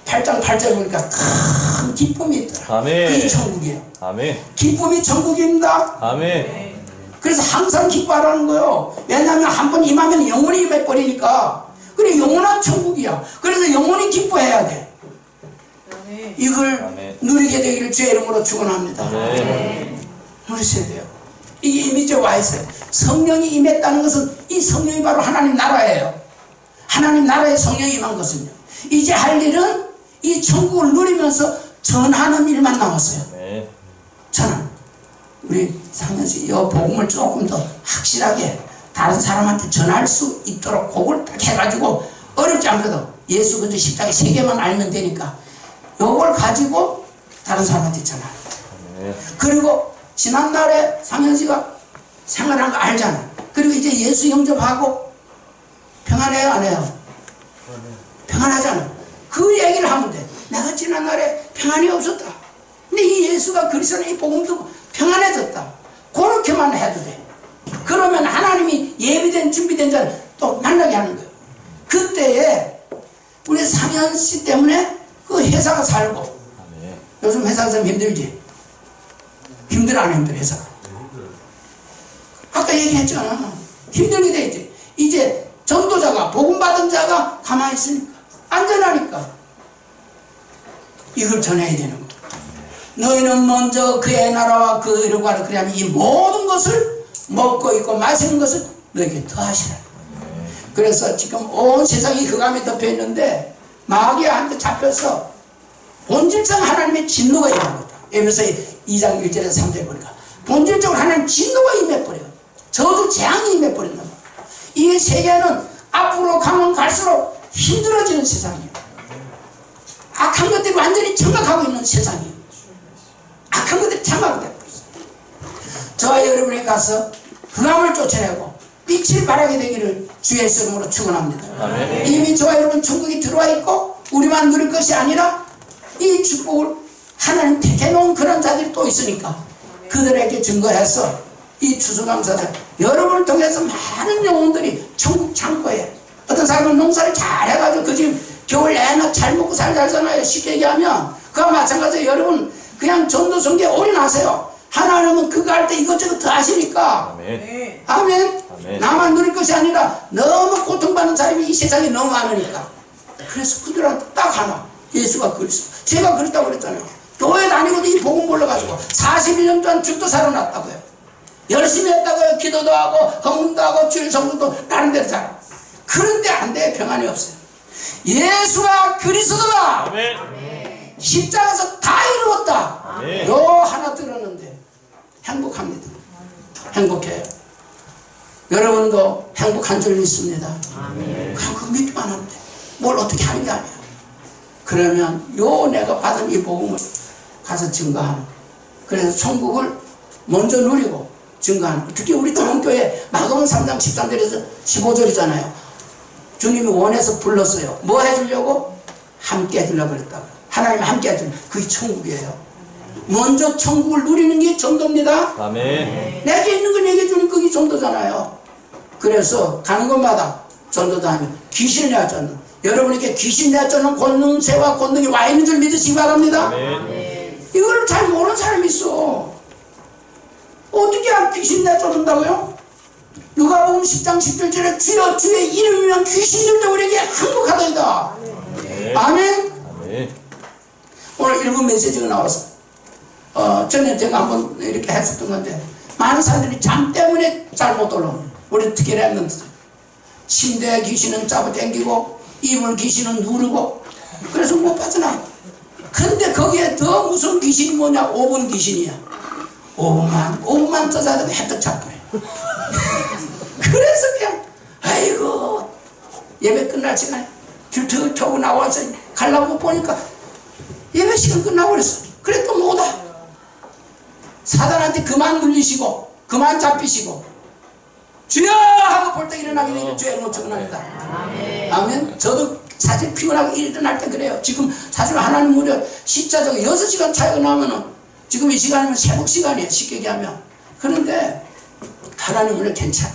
8장 8절에 보니까 큰 기쁨이 있더라. 아멘. 그게 천국이에요. 아멘. 기쁨이 천국입니다. 아멘. 그래서 항상 기뻐하라는 거예요. 왜냐하면 한 번 임하면 영원히 임해버리니까. 그래, 영원한 천국이야. 그래서 영원히 기뻐해야 돼. 이걸 아멘. 누리게 되기를 주의 이름으로 축원합니다. 아멘. 누리셔야 돼요. 이게 이미 이제 와 있어요. 성령이 임했다는 것은 이 성령이 바로 하나님 나라예요. 하나님 나라에 성령이 임한 것은요. 이제 할 일은 이 천국을 누리면서 전하는 일만 남았어요. 아멘. 저는 우리 상현씨 이 복음을 조금 더 확실하게 다른 사람한테 전할 수 있도록 그걸 딱 해가지고 어렵지 않거든. 예수 그리스도 십자가 3개만 알면 되니까 요걸 가지고 다른 사람한테 전하. 그리고 지난날에 상현씨가 생활한 거 알잖아. 그리고 이제 예수 영접하고 평안해요 안 해요? 평안하잖아. 그 얘기를 하면 돼. 내가 지난날에 평안이 없었다. 근데 이 예수가 그리스도는 이 복음 듣고 평안해졌다. 그렇게만 해도 돼. 그러면 하나님이 예비된 준비된 자를 또 만나게 하는 거예요. 그때에 우리 상현씨 때문에 그 회사가 살고. 요즘 회사가 좀 힘들지? 힘들어 안 힘들어 회사가? 아까 얘기했잖아. 힘들게 돼 있지. 이제 전도자가 복음받은 자가 가만히 있으니까 안전하니까 이걸 전해야 되는 거야. 너희는 먼저 그의 나라와 그 이름과 그래야면 이 모든 것을 먹고 있고 마시는 것을 너에게 더하시라. 그래서 지금 온 세상이 흑암에 덮여 있는데 마귀한테 잡혀서 본질상 하나님의 진노가 임한 거다. 에베소 2장 1절에서 3절에 보니까 본질적으로 하나님 진노가 임해버려. 저도 재앙이 임해버린다. 이 세계는 앞으로 가면 갈수록 힘들어지는 세상이에요. 악한 것들이 완전히 장악하고 있는 세상이에요. 악한 것들이 장악되고 있어요. 저와 여러분이 가서 흑암을 쫓아내고 빛을 발하게 되기를 주의 이름으로 축원합니다. 아멘. 이미 저와 여러분 천국이 들어와 있고 우리만 누릴 것이 아니라 이 축복을 하나님 택해놓은 그런 자들이 또 있으니까 그들에게 증거해서 이 추수감사절 여러분을 통해서 많은 영혼들이 천국 창고에 어떤 사람은 농사를 잘 해가지고 그 집 겨울 내내 잘 먹고 살잖아요. 쉽게 얘기하면 그와 마찬가지로 여러분 그냥 전도 성계에 올인하세요. 하나님은 그거 할 때 이것저것 더 하시니까. 아멘. 아멘. 아멘. 나만 누릴 것이 아니라 너무 고통받는 사람이 이 세상에 너무 많으니까. 그래서 그들한테 딱 하나 예수가 그리스도. 제가 그랬다고 그랬잖아요. 교회 다니고도 이 복음 몰라가지고 41년 동안 죽도 살아났다고요. 열심히 했다고요. 기도도 하고 헌금도 하고 주일 성수도 나름대로 잘. 그런데 안 돼. 평안이 없어요. 예수가 그리스도다. 아멘. 십자가에서 다 이루었다. 아멘. 요 하나 들었는데 행복합니다. 행복해요. 여러분도 행복한 줄 믿습니다. 그냥 그 믿기만 하면 돼. 뭘 어떻게 하는 게 아니야. 그러면 요 내가 받은 이 복음을 가서 증거하는. 그래서 천국을 먼저 누리고 증거하는. 특히 우리 정교회 마가복음 3장 13절에서 15절이잖아요. 주님이 원해서 불렀어요. 뭐 해주려고? 함께 해주려고 그랬다고. 하나님 함께 해주려고. 그게 천국이에요. 먼저 천국을 누리는 게 전도입니다. 아멘. 내게 있는 걸 얘기해 주는 그게 전도잖아요. 그래서 가는 곳마다 전도도 하면 귀신을 내쫓는 여러분에게 귀신 내쫓는 권능새와 권능이 와 있는 줄 믿으시기 바랍니다. 아멘. 이걸 잘 모르는 사람이 있어. 어떻게 귀신 내쫓는다고요? 누가복음 10장 17절에 주여 주의 이름이면 귀신들도 우리에게 항복하더이다. 아멘. 아멘. 오늘 일부 메시지가 나와서 전에 제가 한번 이렇게 했었던 건데 많은 사람들이 잠 때문에 잘 못 올라오는. 우리 특별히 했는데 침대에 귀신은 잡아당기고 이불 귀신은 누르고 그래서 못 빠져나. 근데 거기에 더 무서운 귀신이 뭐냐? 5분 귀신이야. 5분만 떠자도 혜택 잡고요. 그래서 그냥 아이고 예배 끝날 시간에 줄 켜고 나와서 가려고 보니까 예배 시간 끝나버렸어. 그래 또 못와. 사단한테 그만 눌리시고 그만 잡히시고 주여 하고 벌떡 일어나게 되기를 주의 이름으로 축원합니다. 아멘. 저도 사실 피곤하고 일어날 때 그래요. 지금 사실 하나님 무려 시차적으로 6시간 차이가 나면은 지금 이 시간이면 새벽 시간이에요. 쉽게 얘기하면. 그런데 하나님 무려 괜찮아.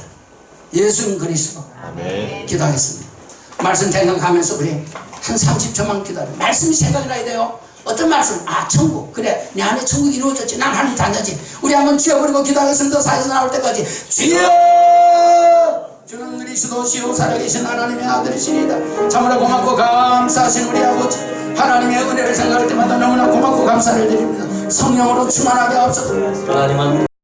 예수는 그리스도. 아멘. 기도하겠습니다. 말씀 생각하면서 우리 한 30초만 기다려. 말씀이 생각이 나야 돼요. 어떤 말씀? 아 천국. 그래 내 안에 천국이 이루어졌지. 난 하나님 자녀지. 우리 한번 주여버리고 기도하겠습니다. 사에서 나올 때까지 주여 주는 그리스도 시로 살아계신 하나님의 아들이시니다. 참으로 고맙고 감사하신 우리 아버지 하나님의 은혜를 생각할 때마다 너무나 고맙고 감사를 드립니다. 성령으로 충만하게 하옵소서. 하나님